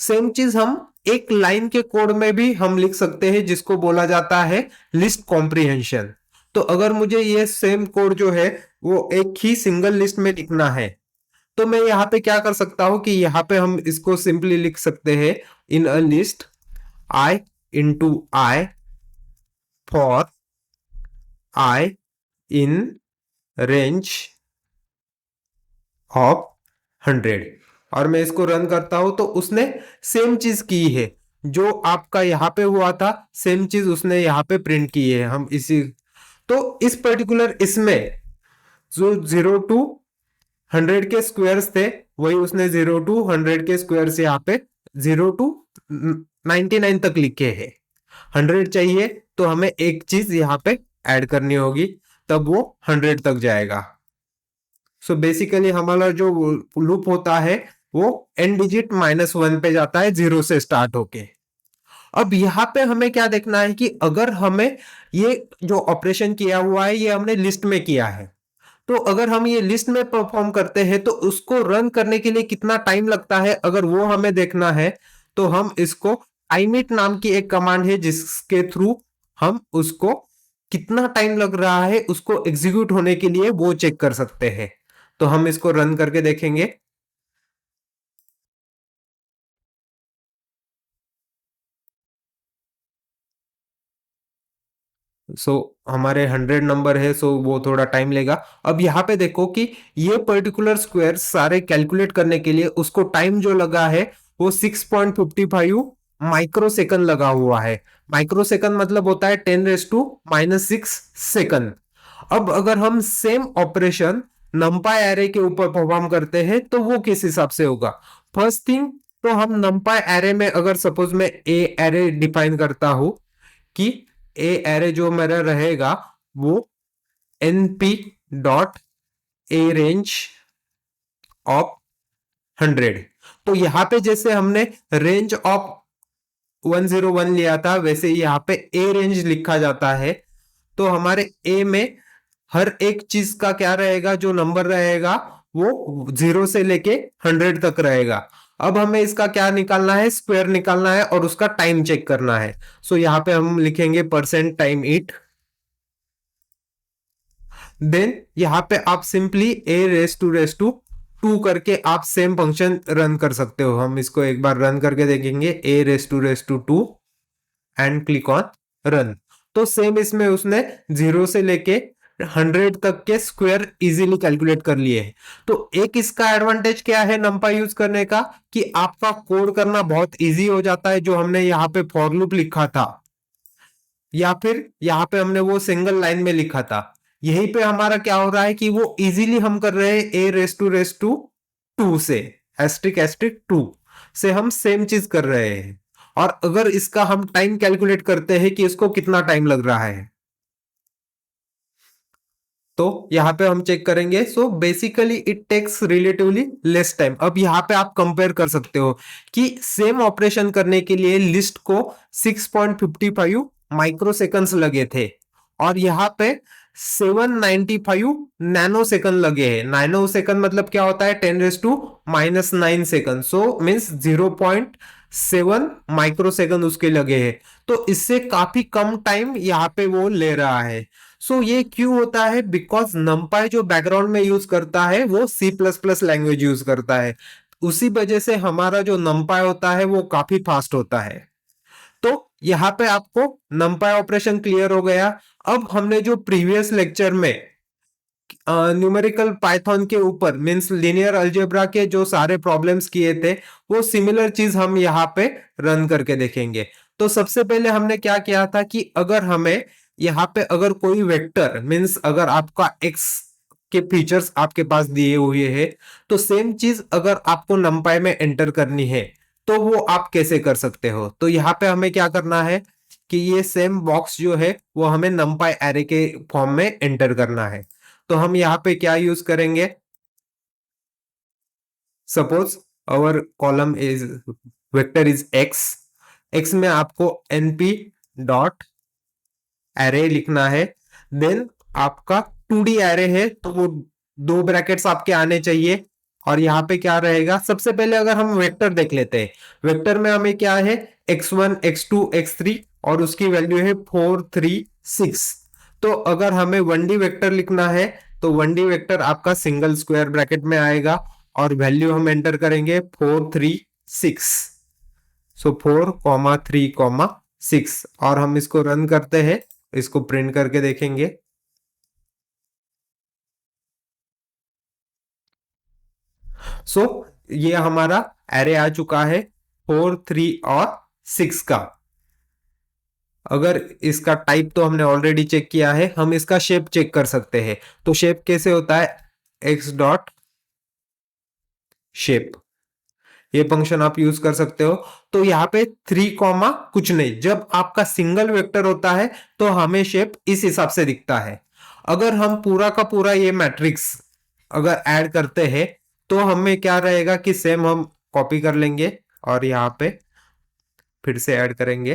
A: सेम चीज हम एक लाइन के कोड में भी हम लिख सकते हैं जिसको बोला जाता है लिस्ट कॉम्प्रिहेंशन। तो अगर मुझे ये सेम कोड जो है वो एक ही सिंगल लिस्ट में लिखना है तो मैं यहाँ पे क्या कर सकता हूं कि यहाँ पे हम इसको सिंपली लिख सकते हैं in a list I into I for I in range of 100। और मैं इसको रन करता हूं तो उसने सेम चीज की है जो आपका यहाँ पे हुआ था, सेम चीज उसने यहाँ पे प्रिंट की है। हम इसी तो इस पर्टिकुलर इसमें जो 0 टू 100 के स्क्वायर्स थे वही उसने 0 टू 100 के स्क्वायर्स यहाँ पे 0 टू 99 तक लिखे हैं। 100 चाहिए तो हमें एक चीज यहाँ पे ऐड करनी होगी, तब वो 100 तक जाएगा। सो बेसिकली हमारा जो लूप होता है वो n डिजिट -1 पे जाता है, 0 से स्टार्ट होके। अब यहाँ पे हमें क्या देखना है कि अगर हमें ये जो ऑपरेशन किया हुआ है ये हमने लिस्ट में किया है तो अगर हम ये लिस्ट में परफॉर्म करते हैं तो उसको रन करने के लिए कितना टाइम लगता है, अगर वो हमें देखना है तो हम इसको टाइमिट नाम की एक कमांड है जिसके थ्रू हम उसको कितना टाइम लग रहा है उसको एग्जीक्यूट होने के लिए वो चेक कर सकते हैं। तो हम इसको रन करके देखेंगे। हमारे 100 नंबर है, वो थोड़ा टाइम लेगा। अब यहाँ पे देखो कि ये पर्टिकुलर स्क्वायर सारे कैलकुलेट करने के लिए उसको टाइम जो लगा है वो 6.55 माइक्रो सेकंड लगा हुआ है। माइक्रो सेकंड मतलब होता है 10⁻⁻6 सेकंड। अब अगर हम सेम ऑपरेशन नंपाई एरे के ऊपर परफॉर्म करते हैं तो वो किस हिसाब से होगा। फर्स्ट थिंग, तो हम नंपाई एरे में अगर सपोज मैं ए एरे डिफाइन करता हूं कि ए एरे जो मेरा रहेगा वो np dot A range of 100। तो यहां पे जैसे हमने रेंज ऑफ 101 लिया था वैसे ही यहाँ पे ए रेंज लिखा जाता है। तो हमारे ए में हर एक चीज का क्या रहेगा, जो नंबर रहेगा वो 0 से लेके 100 तक रहेगा। अब हमें इसका क्या निकालना है, स्क्वायर निकालना है और उसका टाइम चेक करना है। यहाँ पे हम लिखेंगे परसेंट टाइम इट। देन यहाँ पे आप सिंपली a रेस टू करके आप सेम फंक्शन रन कर सकते हो। हम इसको एक बार रन करके देखेंगे, a raise to 2 and click on run. तो सेम इसमें उसने 0 से लेके 100 तक के स्क्वायर इजीली कैलकुलेट कर लिए हैं। तो एक इसका एडवांटेज क्या है नंपाई यूज करने का, कि आपका कोड करना बहुत इजी हो जाता है। जो हमने यहाँ पे फॉर लूप लिखा था या फिर यहाँ पे हमने वो सिंगल लाइन में लिखा था, यहीं पे हमारा क्या हो रहा है कि वो इजीली हम कर रहे हैं a रेस टू 2 से एस्ट्रिक एस्ट्रिक 2 से हम सेम चीज कर रहे हैं। और अगर इसका हम टाइम कैलकुलेट करते हैं कि इसको कितना टाइम लग रहा है, तो यहाँ पे हम चेक करेंगे। Basically it takes relatively less time. अब यहाँ पे आप कंपेयर कर सकते हो कि सेम ऑपरेशन करने के लिए लिस्ट को 6.55 माइक्रो सेकंड्स लगे थे और यहाँ पे 795 नैनो सेकंड लगे हैं। नैनो सेकंड मतलब क्या होता है, 10⁻⁹ सेकंड। मीन्स 0.7 माइक्रो सेकंड उसके लगे हैं। तो इससे काफी कम टाइम यहाँ पे वो ले रहा है। ये क्यों होता है, बिकॉज नंपाई जो बैकग्राउंड में यूज करता है वो C++ लैंग्वेज यूज करता है। उसी वजह से हमारा जो नंपाई होता है वो काफी फास्ट होता है। तो यहाँ पे आपको नंपाई ऑपरेशन क्लियर हो गया। अब हमने जो प्रीवियस लेक्चर में न्यूमेरिकल पाइथन के ऊपर मींस लीनियर अलजेब्रा के जो सारे प्रॉब्लम्स किए थे, वो सिमिलर चीज हम यहाँ पे रन करके देखेंगे। तो सबसे पहले हमने क्या किया था कि अगर हमें यहाँ पे अगर कोई वेक्टर मींस अगर आपका x के फीचर्स आपके पास दिए हुए हैं, तो सेम चीज अगर आपको नंपाई में एंटर करनी है तो वो आप कैसे कर सकते हो। तो यहाँ पे हमें क्या करना है कि ये सेम बॉक्स जो है वो हमें नंपाई एरे के फॉर्म में एंटर करना है। तो हम यहाँ पे क्या यूज करेंगे, suppose our column is vector is x में आपको np डॉट एरे लिखना है। देन आपका 2D एरे है तो वो 2 ब्रैकेट्स आपके आने चाहिए। और यहाँ पे क्या रहेगा, सबसे पहले अगर हम वेक्टर देख लेते हैं, वेक्टर में हमें क्या है x1 x2 x3 और उसकी वैल्यू है 4 3 6। तो अगर हमें 1D वेक्टर लिखना है तो 1D वेक्टर आपका सिंगल स्क्वायर ब्रैकेट में आएगा और वैल्यू हम एंटर करेंगे 4 3 6। 4 3 6 और हम इसको रन करते हैं, इसको प्रिंट करके देखेंगे। ये हमारा एरे आ चुका है 4 3 और 6 का। अगर इसका टाइप तो हमने ऑलरेडी चेक किया है, हम इसका शेप चेक कर सकते हैं। तो शेप कैसे होता है, x डॉट शेप, ये फंक्शन आप यूज कर सकते हो। तो यहाँ पे 3 कॉमा कुछ नहीं, जब आपका सिंगल वेक्टर होता है तो हमें शेप इस हिसाब से दिखता है। अगर हम पूरा का पूरा ये मैट्रिक्स अगर ऐड करते हैं तो हमें क्या रहेगा कि सेम हम कॉपी कर लेंगे और यहाँ पे फिर से ऐड करेंगे।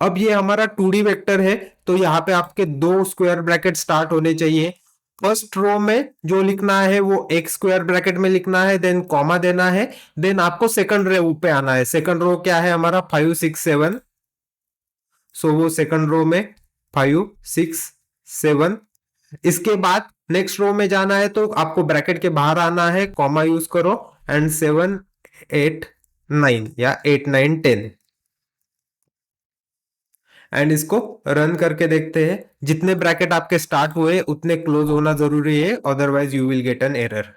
A: अब ये हमारा 2D वेक्टर है, तो यहाँ पे आपके दो स्क्वायर ब्रैकेट स्टार्ट होने चाहिए। फर्स्ट रो में जो लिखना है वो एक स्क्वायर ब्रैकेट में लिखना है, देन कॉमा देना है, देन आपको सेकंड रो पे आना है। सेकंड रो क्या है हमारा 5 6 7, सो वो सेकंड रो में 5 6 7। इसके बाद नेक्स्ट रो में जाना है तो आपको ब्रैकेट के बाहर आना है, कॉमा यूज करो, एंड 7 8 9 या 8 9 10, एंड इसको रन करके देखते हैं। जितने ब्रैकेट आपके स्टार्ट हुए उतने क्लोज होना जरूरी है, otherwise you will get an error.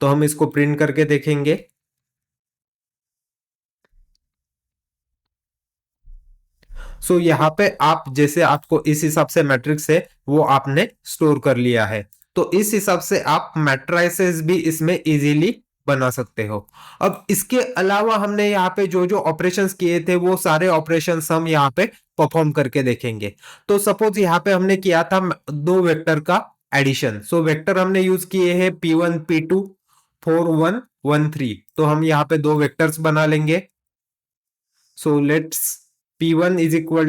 A: तो हम इसको प्रिंट करके देखेंगे। सो यहाँ पे आप जैसे आपको इस हिसाब से मैट्रिक्स है वो आपने स्टोर कर लिया है, तो इस हिसाब से आप मैट्राइसेस भी इसमें इजीली बना सकते हो। अब इसके अलावा हमने यहाँ पे जो जो ऑपरेशंस किए थे वो सारे ऑपरेशंस हम यहाँ पे परफॉर्म करके देखेंगे। तो सपोज यहाँ पे हमने किया था दो वेक्टर का एडिशन। सो वेक्टर हमने यूज किए हैं P1 P2 4 1 1 3। तो हम यहाँ पे दो वेक्टर्स बना लेंगे। So let's P1 is equal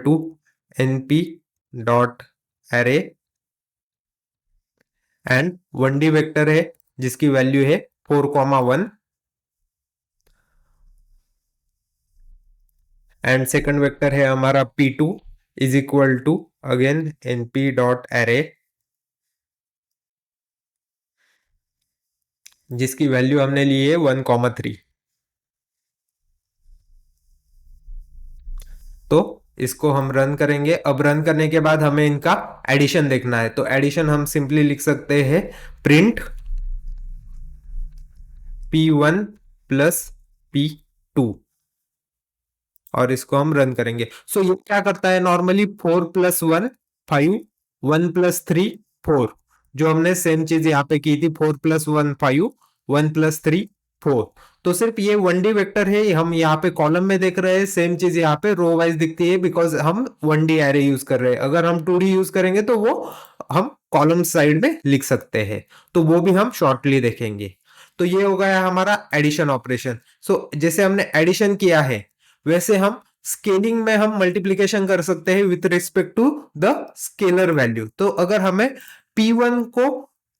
A: to np dot array and 1D vector है जिसकी वैल्यू है 4 1, एंड सेकंड वेक्टर है हमारा P2 is equal to again np dot array जिसकी वैल्यू हमने ली है 1 3। तो इसको हम रन करेंगे। अब रन करने के बाद हमें इनका एडिशन देखना है, तो एडिशन हम सिंपली लिख सकते हैं प्रिंट P1 प्लस P2, और इसको हम रन करेंगे। सो ये क्या करता है नॉर्मली 4 + 1 5, 1 + 3 4, जो हमने सेम चीज यहाँ पे की थी 4 + 1 5, 1 + 3 4। तो सिर्फ ये 1D वेक्टर है, हम यहाँ पे कॉलम में देख रहे हैं, सेम चीज यहाँ पे रो वाइज दिखती है बिकॉज हम 1D एरे यूज कर रहे हैं। अगर हम 2D यूज करेंगे तो वो हम कॉलम साइड में लिख सकते हैं, तो वो भी हम शॉर्टली देखेंगे। तो ये हो गया हमारा एडिशन ऑपरेशन। सो जैसे हमने एडिशन किया है वैसे हम स्केलिंग में हम मल्टीप्लीकेशन कर सकते हैं with respect to the scalar value. तो अगर हमें P1 को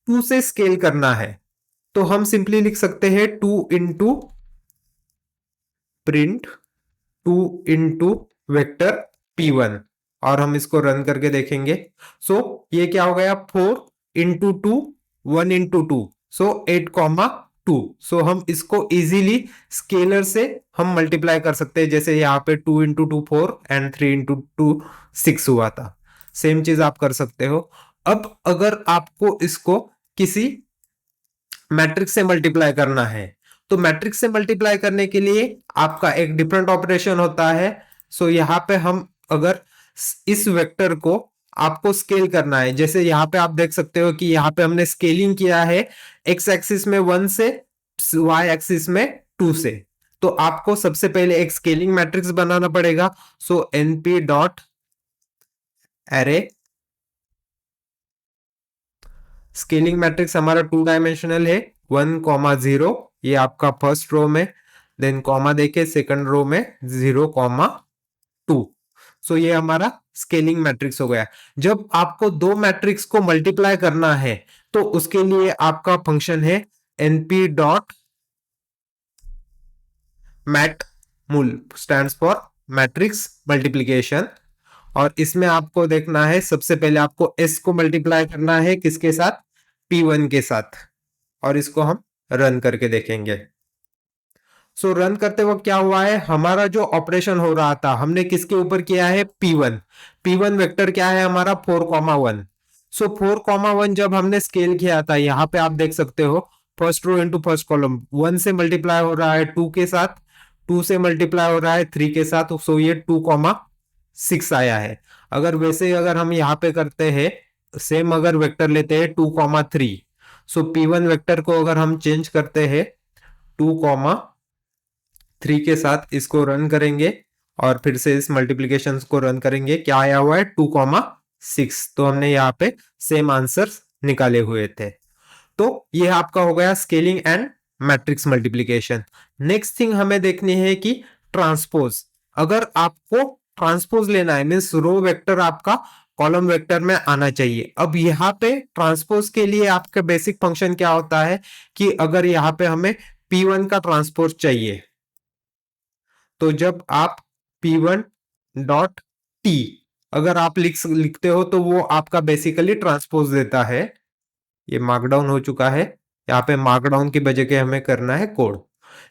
A: 2 से स्केल करना है तो हम सिंपली लिख सकते हैं 2 into print 2 into vector P1, और हम इसको रन करके देखेंगे। सो ये क्या हो गया 4 इंटू 2 1 इंटू 2, सो 8 2। सो हम इसको इजीली स्केलर से हम मल्टीप्लाई कर सकते हैं, जैसे यहाँ पे 2 इंटू 2 4 एंड 3 इंटू 2 6 हुआ था। सेम चीज आप कर सकते हो। अब अगर आपको इसको किसी मैट्रिक्स से मल्टीप्लाई करना है तो मैट्रिक्स से मल्टीप्लाई करने के लिए आपका एक डिफरेंट ऑपरेशन होता है। सो यहाँ पे हम अगर इस वेक्टर को आपको स्केल करना है, जैसे यहाँ पे आप देख सकते हो कि यहाँ पे हमने स्केलिंग किया है एक्स एक्सिस में 1 से, वाई एक्सिस में 2 से। तो आपको सबसे पहले एक स्केलिंग मैट्रिक्स बनाना पड़ेगा। सो np dot array, scaling matrix हमारा 2 डायमेंशनल है, 1 0, ये आपका फर्स्ट रो में, देन कॉमा देके सेकंड रो में 0 2। सो ये हमारा स्केलिंग मैट्रिक्स हो गया। जब आपको दो मैट्रिक्स को मल्टीप्लाई करना है तो उसके लिए आपका फंक्शन है np डॉट मैट मूल, स्टैंड्स फॉर मैट्रिक्स मल्टीप्लीकेशन। और इसमें आपको देखना है सबसे पहले आपको s को मल्टीप्लाई करना है किसके साथ, P1 के साथ, और इसको हम रन करके देखेंगे। सो रन करते वक्त क्या हुआ है, हमारा जो ऑपरेशन हो रहा था हमने किसके ऊपर किया है, P1। P1 वेक्टर क्या है हमारा 4 1। सो 4 1 जब हमने स्केल किया था, यहाँ पे आप देख सकते हो first row into first column, 1 से मल्टीप्लाई हो रहा है 2 के साथ, 2 से मल्टीप्लाई हो रहा है 3 के साथ, सो ये 2 6 आया है। अगर वैसे अगर हम यहाँ पे करते हैं सेम, अगर वेक्टर लेते हैं 2 3, सो P1 वेक्टर को अगर हम चेंज करते हैं 2 3 के साथ, इसको रन करेंगे और फिर से इस मल्टीप्लीकेशन को रन करेंगे, क्या आया हुआ है 2 6। तो हमने यहाँ पे सेम आंसर निकाले हुए थे। तो ये आपका हो गया scaling and matrix multiplication. Next thing हमें देखनी है कि ट्रांसपोज। अगर आपको ट्रांसपोज लेना है मीन्स रो वेक्टर आपका कॉलम वेक्टर में आना चाहिए। अब यहाँ पे ट्रांसपोज के लिए आपका बेसिक फंक्शन क्या होता है कि अगर यहाँ पे हमें P1 का ट्रांसपोज चाहिए तो जब आप P1 डॉट टी अगर आप लिखते हो तो वो आपका बेसिकली ट्रांसपोज देता है। ये मार्कडाउन हो चुका है, यहाँ पे मार्कडाउन की वजह के हमें करना है कोड।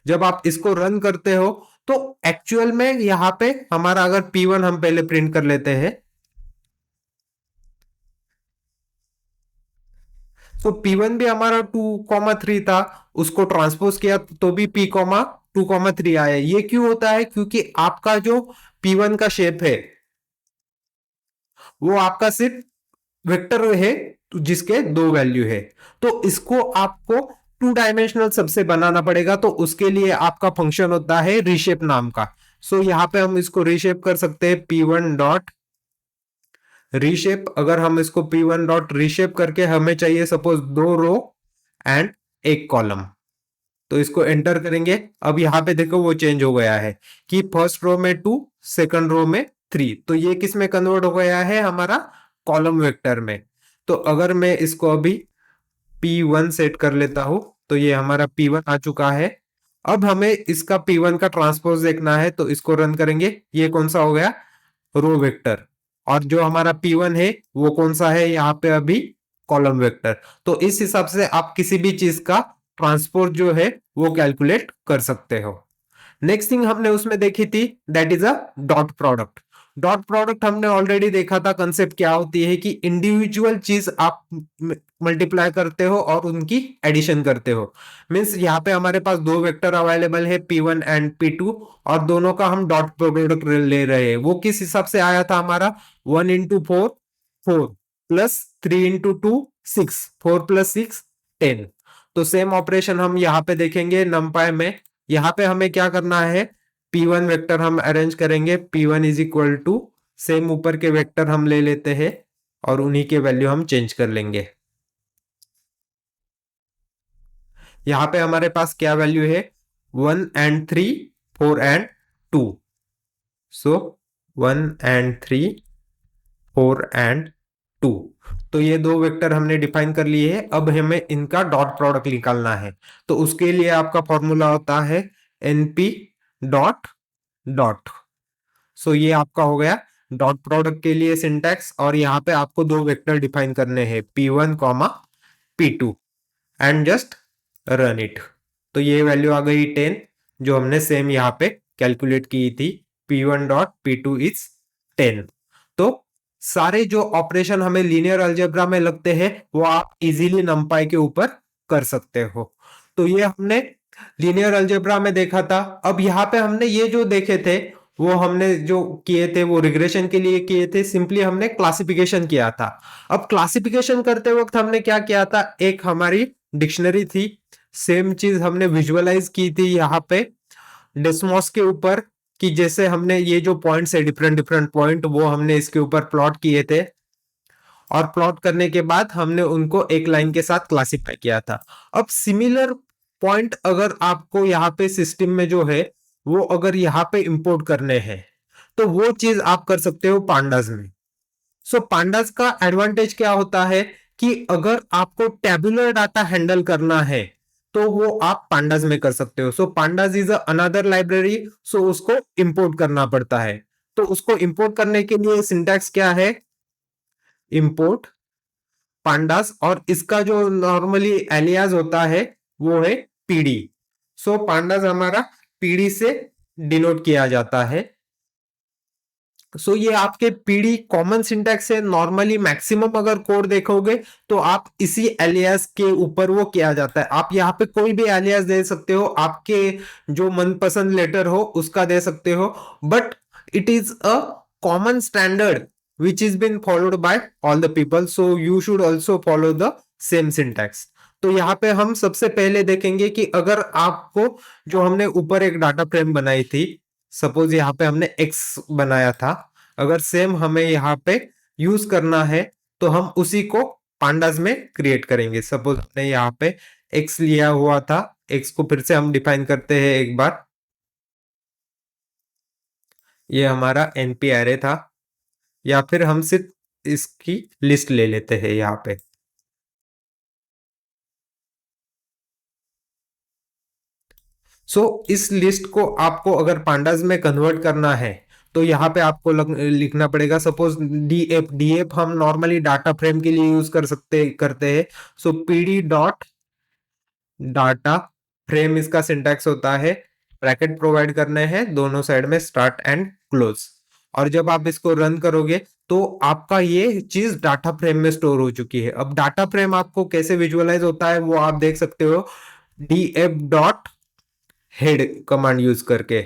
A: जब आप इसको रन करते हो तो एक्चुअल में यहाँ पे हमारा अगर P1 हम पहले प्रिंट कर लेते हैं तो P1 भी हमारा 2,3 था, उसको ट्रांसपोज किया तो भी P,2,3 आया। ये क्यों होता है? क्योंकि आपका जो P1 का शेप है वो आपका सिर्फ वेक्टर है जिसके दो वैल्यू है, तो इसको आपको टू डायमेंशनल सबसे बनाना पड़ेगा। तो उसके लिए आपका फंक्शन होता है रीशेप नाम का। सो यहां पे हम इसको रीशेप कर सकते हैं P1 डॉट रीशेप। अगर हम इसको P1 डॉट रीशेप करके हमें चाहिए सपोज 2 रो एंड 1 कॉलम, तो इसको एंटर करेंगे। अब यहाँ पे देखो वो चेंज हो गया है कि फर्स्ट रो में 2, सेकंड रो में 3, तो ये किस में कन्वर्ट हो गया है? हमारा कॉलम वेक्टर में। तो अगर मैं इसको अभी P1 सेट कर लेता हूं तो ये हमारा P1 आ चुका है। अब हमें इसका P1 का ट्रांसपोज देखना है तो इसको रन करेंगे। ये कौन सा हो गया? Row vector. और जो हमारा P1 है वो कौन सा है यहाँ पे? अभी कॉलम वेक्टर। तो इस हिसाब से आप किसी भी चीज का ट्रांसपोज जो है वो कैलकुलेट कर सकते हो। नेक्स्ट थिंग हमने उसमें देखी थी that is a dot product. Dot product हमने ऑलरेडी देखा था। कंसेप्ट क्या होती है कि इंडिविजुअल चीज आप मल्टीप्लाई करते हो और उनकी एडिशन करते हो। मींस यहाँ पे हमारे पास दो वेक्टर अवेलेबल है P1 एंड P2 और दोनों का हम डॉट प्रोडक्ट ले रहे हैं। वो किस हिसाब से आया था हमारा? 1 इंटू 4 4 प्लस 3 इंटू 2 6 4 प्लस 6 10। तो सेम ऑपरेशन हम यहाँ पे देखेंगे नंपाई में। यहाँ पे हमें क्या करना है? P1 वेक्टर हम अरेंज करेंगे। P1 is equal to same ऊपर के वेक्टर हम ले लेते हैं और उन्हीं के वैल्यू हम चेंज कर लेंगे। यहाँ पे हमारे पास क्या वैल्यू है? 1 and 3 4 and 2। So 1 and 3 4 and 2। तो ये दो वेक्टर हमने डिफाइन कर लिए है। अब हमें इनका डॉट प्रोडक्ट निकालना है। तो उसके लिए आपका फॉर्मूला होता है NP डॉट डॉट। सो ये आपका हो गया डॉट प्रोडक्ट के लिए सिंटैक्स। और यहाँ पे आपको दो वेक्टर डिफाइन करने हैं P1 comma P2 and just run it. तो ये वैल्यू आ गई 10 जो हमने सेम यहाँ पे कैलकुलेट की थी। P1 dot P2 is 10। तो सारे जो ऑपरेशन हमें लीनियर अलजेब्रा में लगते हैं वो आप इजीली नंपाई के ऊपर कर सकते हो। तो ये हमने लीनियर अलजेब्रा में देखा था। अब यहाँ पे हमने ये जो देखे थे वो हमने जो किए थे वो रिग्रेशन के लिए किए थे। सिंपली हमने क्लासिफिकेशन किया था। अब क्लासिफिकेशन करते वक्त हमने क्या किया था? एक हमारी डिक्शनरी थी, सेम चीज हमने विजुअलाइज की थी यहाँ पे डेस्मोस के ऊपर कि जैसे हमने ये जो पॉइंट्स है डिफरेंट डिफरेंट पॉइंट वो हमने इसके ऊपर प्लॉट किए थे और प्लॉट करने के बाद हमने उनको एक लाइन के साथ क्लासिफाई किया था। अब सिमिलर पॉइंट अगर आपको यहाँ पे सिस्टम में जो है वो अगर यहाँ पे इंपोर्ट करने हैं तो वो चीज आप कर सकते हो पांडास में। सो पांडास का एडवांटेज क्या होता है कि अगर आपको टेबुलर डाटा हैंडल करना है तो वो आप पांडास में कर सकते हो। सो पांडास इज अनदर लाइब्रेरी, सो उसको इंपोर्ट करना पड़ता है। तो उसको इंपोर्ट करने के लिए सिंटैक्स क्या है? Import pandas. और इसका जो नॉर्मली एलियास होता है वो है पीडी। सो पांडास हमारा पीडी से डिनोट किया जाता है। सो ये आपके पीडी कॉमन सिंटैक्स है। नॉर्मली मैक्सिमम अगर कोड देखोगे तो आप इसी एलियास के ऊपर वो किया जाता है। आप यहाँ पे कोई भी एलियास दे सकते हो, आपके जो मनपसंद लेटर हो उसका दे सकते हो, but it is a common standard which is been followed by all the people, so you should also follow the same syntax। तो यहाँ पे हम सबसे पहले देखेंगे कि अगर आपको जो हमने ऊपर एक डाटा फ्रेम बनाई थी, सपोज यहाँ पे हमने x बनाया था, अगर सेम हमें यहाँ पे यूज करना है तो हम उसी को पांडास में क्रिएट करेंगे। सपोज हमने यहाँ पे x लिया हुआ था, x को फिर से हम डिफाइन करते हैं एक बार। ये हमारा एनपी एरे था, या फिर हम सिर्फ इसकी लिस्ट ले लेते हैं यहाँ पे। इस लिस्ट को आपको अगर पांडास में कन्वर्ट करना है तो यहाँ पे आपको लिखना पड़ेगा। सपोज डीएफ हम नॉर्मली डाटा फ्रेम के लिए यूज करते हैं। पीडी डॉट डाटा फ्रेम इसका सिंटैक्स होता है, ब्रैकेट प्रोवाइड करने हैं दोनों साइड में, स्टार्ट एंड क्लोज। और जब आप इसको रन करोगे तो आपका ये चीज डाटा फ्रेम में स्टोर हो चुकी है। अब डाटा फ्रेम आपको कैसे विजुअलाइज होता है वो आप देख सकते हो DF dot head command use करके।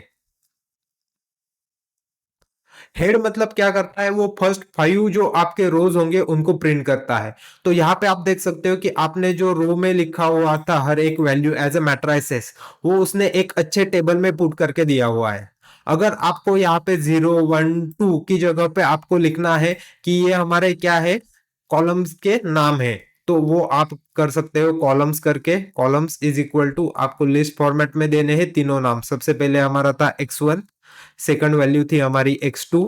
A: हेड मतलब क्या करता है, वो फर्स्ट 5 जो आपके रोज होंगे उनको प्रिंट करता है। तो यहाँ पे आप देख सकते हो कि आपने जो रो में लिखा हुआ था हर एक वैल्यू एज ए मैट्राइसेस, वो उसने एक अच्छे टेबल में पुट करके दिया हुआ है। अगर आपको यहाँ पे 0 1 2 की जगह पे आपको लिखना है कि ये हमारे क्या है, कॉलम्स के नाम है, तो वो आप कर सकते हो कॉलम्स करके। कॉलम्स इज इक्वल टू आपको लिस्ट फॉर्मेट में देने हैं तीनों नाम। सबसे पहले हमारा था x1, सेकंड वैल्यू थी हमारी x2,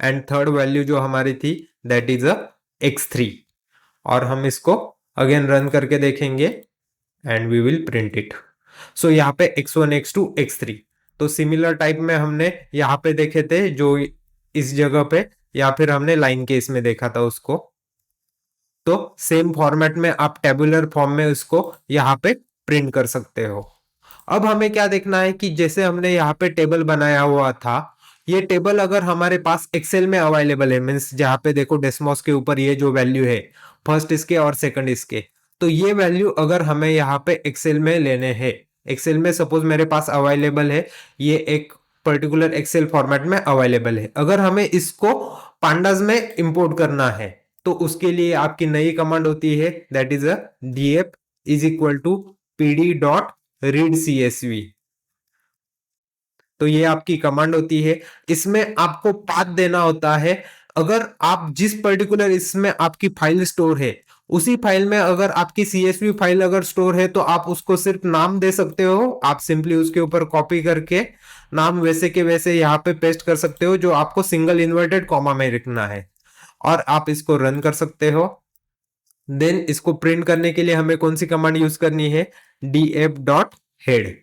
A: एंड थर्ड वैल्यू जो हमारी थी दैट इज x3। और हम इसको अगेन रन करके देखेंगे and we will print it. यहाँ पे x1 x2 x3 तो सिमिलर टाइप में हमने यहाँ पे देखे थे जो इस जगह पे, या फिर हमने लाइन केस में देखा था उसको। तो सेम फॉर्मेट में आप टेबुलर फॉर्म में उसको यहाँ पे प्रिंट कर सकते हो। अब हमें क्या देखना है कि जैसे हमने यहाँ पे टेबल बनाया हुआ था, ये टेबल अगर हमारे पास एक्सेल में अवेलेबल है, मीन्स जहाँ पे देखो डेस्मोस के ऊपर ये जो वैल्यू है फर्स्ट इसके और सेकंड इसके, तो ये वैल्यू अगर हमें यहाँ पे एक्सेल में लेने हैं, एक्सेल में सपोज मेरे पास अवेलेबल है, ये एक पर्टिकुलर एक्सेल फॉर्मेट में अवेलेबल है, अगर हमें इसको पांडास में इंपोर्ट करना है तो उसके लिए आपकी नई कमांड होती है that is a df is equal to pd dot read csv। तो ये आपकी कमांड होती है, इसमें आपको पाथ देना होता है। अगर आप जिस पर्टिकुलर इसमें आपकी फाइल स्टोर है उसी फाइल में अगर आपकी csv फाइल अगर स्टोर है तो आप उसको सिर्फ नाम दे सकते हो। आप सिंपली उसके ऊपर कॉपी करके नाम वैसे के वैसे यहाँ पे पेस्ट कर सकते हो जो आपको सिंगल इन्वर्टेड कॉमा में लिखना है, और आप इसको रन कर सकते हो। देन इसको प्रिंट करने के लिए हमें कौन सी कमांड यूज करनी है, df डॉट हेड।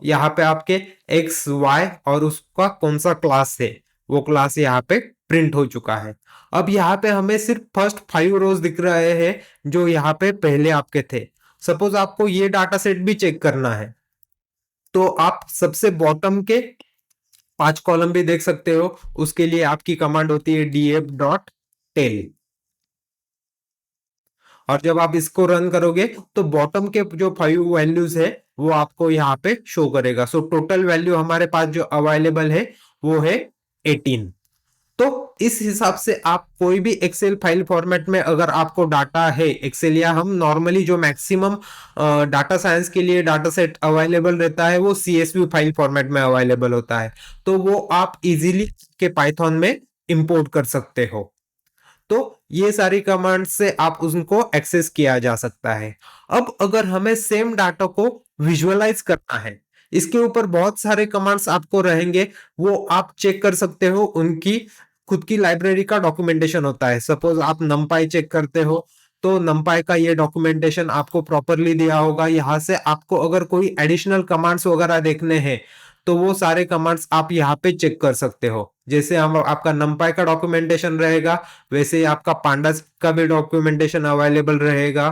A: यहाँ पे आपके एक्स वाई और उसका कौन सा क्लास है वो क्लास यहाँ पे प्रिंट हो चुका है। अब यहाँ पे हमें सिर्फ फर्स्ट 5 रोज दिख रहे हैं जो यहाँ पे पहले आपके थे। सपोज आपको ये डाटा सेट भी चेक करना है तो आप सबसे बॉटम के 5 कॉलम भी देख सकते हो। उसके लिए आपकी कमांड होती है df डॉट टेल, और जब आप इसको रन करोगे तो बॉटम के जो 5 वैल्यूज है वो आपको यहाँ पे शो करेगा। टोटल वैल्यू हमारे पास जो अवेलेबल है वो है 18। तो इस हिसाब से आप कोई भी एक्सेल फाइल फॉर्मेट में अगर आपको डाटा है एक्सेल, या हम नॉर्मली जो मैक्सिमम डाटा साइंस के लिए डाटा सेट अवेलेबल रहता है वो सीएसवी फाइल फॉर्मेट में अवेलेबल होता है, तो वो आप इजीली के पाइथन में इंपोर्ट कर सकते हो। तो ये सारी कमांड से आप उनको एक्सेस किया जा सकता है। अब अगर हमें सेम डाटा को विजुअलाइज करना है, इसके ऊपर बहुत सारे कमांड्स आपको रहेंगे, वो आप चेक कर सकते हो। उनकी खुद की लाइब्रेरी का डॉक्यूमेंटेशन होता है। सपोज आप नमपाई चेक करते हो तो नमपाई का ये डॉक्यूमेंटेशन आपको प्रॉपरली दिया होगा। यहाँ से आपको अगर कोई एडिशनल कमांड्स वगैरह देखने हैं तो वो सारे कमांड्स आप यहाँ पे चेक कर सकते हो। जैसे हम आपका नमपाई का डॉक्यूमेंटेशन रहेगा वैसे ही आपका पांडास का भी डॉक्यूमेंटेशन अवेलेबल रहेगा।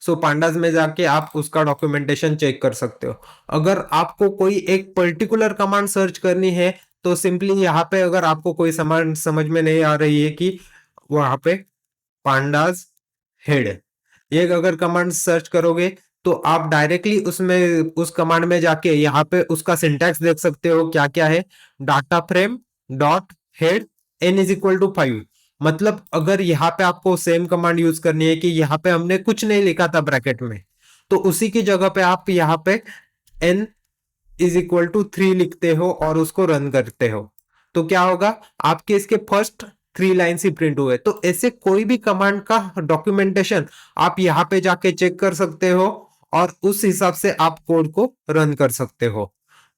A: पांडास में जाके आप उसका डॉक्यूमेंटेशन चेक कर सकते हो। अगर आपको कोई एक पर्टिकुलर कमांड सर्च करनी है तो सिंपली यहाँ पे अगर आपको कोई समझ में नहीं आ रही है कि वहां पे पांडास हेड ये अगर कमांड सर्च करोगे तो आप डायरेक्टली उसमें उस कमांड में जाके यहाँ पे उसका सिंटैक्स देख सकते हो क्या क्या है। Data frame dot head n is equal to 5, मतलब अगर यहाँ पे आपको सेम कमांड यूज करनी है कि यहाँ पे हमने कुछ नहीं लिखा था ब्रैकेट में, तो उसी की जगह पे आप यहाँ पे n इज इक्वल टू 3 लिखते हो और उसको रन करते हो तो क्या होगा, आपके इसके फर्स्ट 3 लाइन्स ही प्रिंट हुए। तो ऐसे कोई भी कमांड का डॉक्यूमेंटेशन आप यहाँ पे जाके चेक कर सकते हो और उस हिसाब से आप कोड को रन कर सकते हो।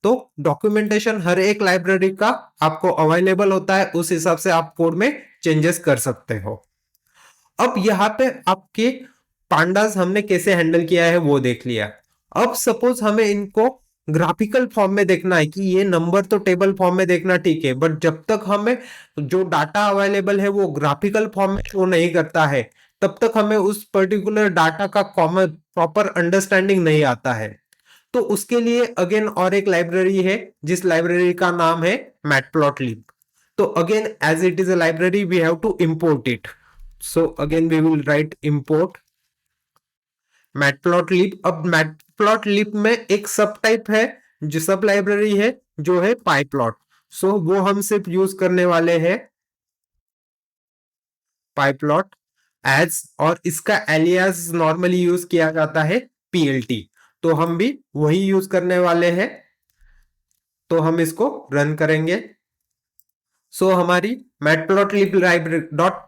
A: तो डॉक्यूमेंटेशन हर एक लाइब्रेरी का आपको अवेलेबल होता है, उस हिसाब से आप कोड में चेंजेस कर सकते हो। अब यहाँ पे आपके पांडास हमने कैसे हैंडल किया है वो देख लिया। अब सपोज हमें इनको ग्राफिकल फॉर्म में देखना है कि ये नंबर तो टेबल फॉर्म में देखना ठीक है, बट जब तक हमें जो डाटा अवेलेबल है वो ग्राफिकल फॉर्म में शो नहीं करता है, तब तक हमें उस पर्टिकुलर डाटा का कॉमन प्रॉपर अंडरस्टैंडिंग नहीं आता है। तो उसके लिए अगेन और एक लाइब्रेरी है, जिस लाइब्रेरी का नाम है मैटप्लॉटलिब। तो again as it is a library we have to import it. So again we will write import matplotlib। अब matplotlib में एक सब टाइप है, जो सब लाइब्रेरी है, जो है pyplot। सो वो हम सिर्फ यूज करने वाले हैं pyplot एज, और इसका एलियास नॉर्मली यूज किया जाता है plt। तो हम भी वही यूज करने वाले हैं। तो हम इसको रन करेंगे। सो हमारी मैटप्लॉटलिब लाइब्रेरी डॉट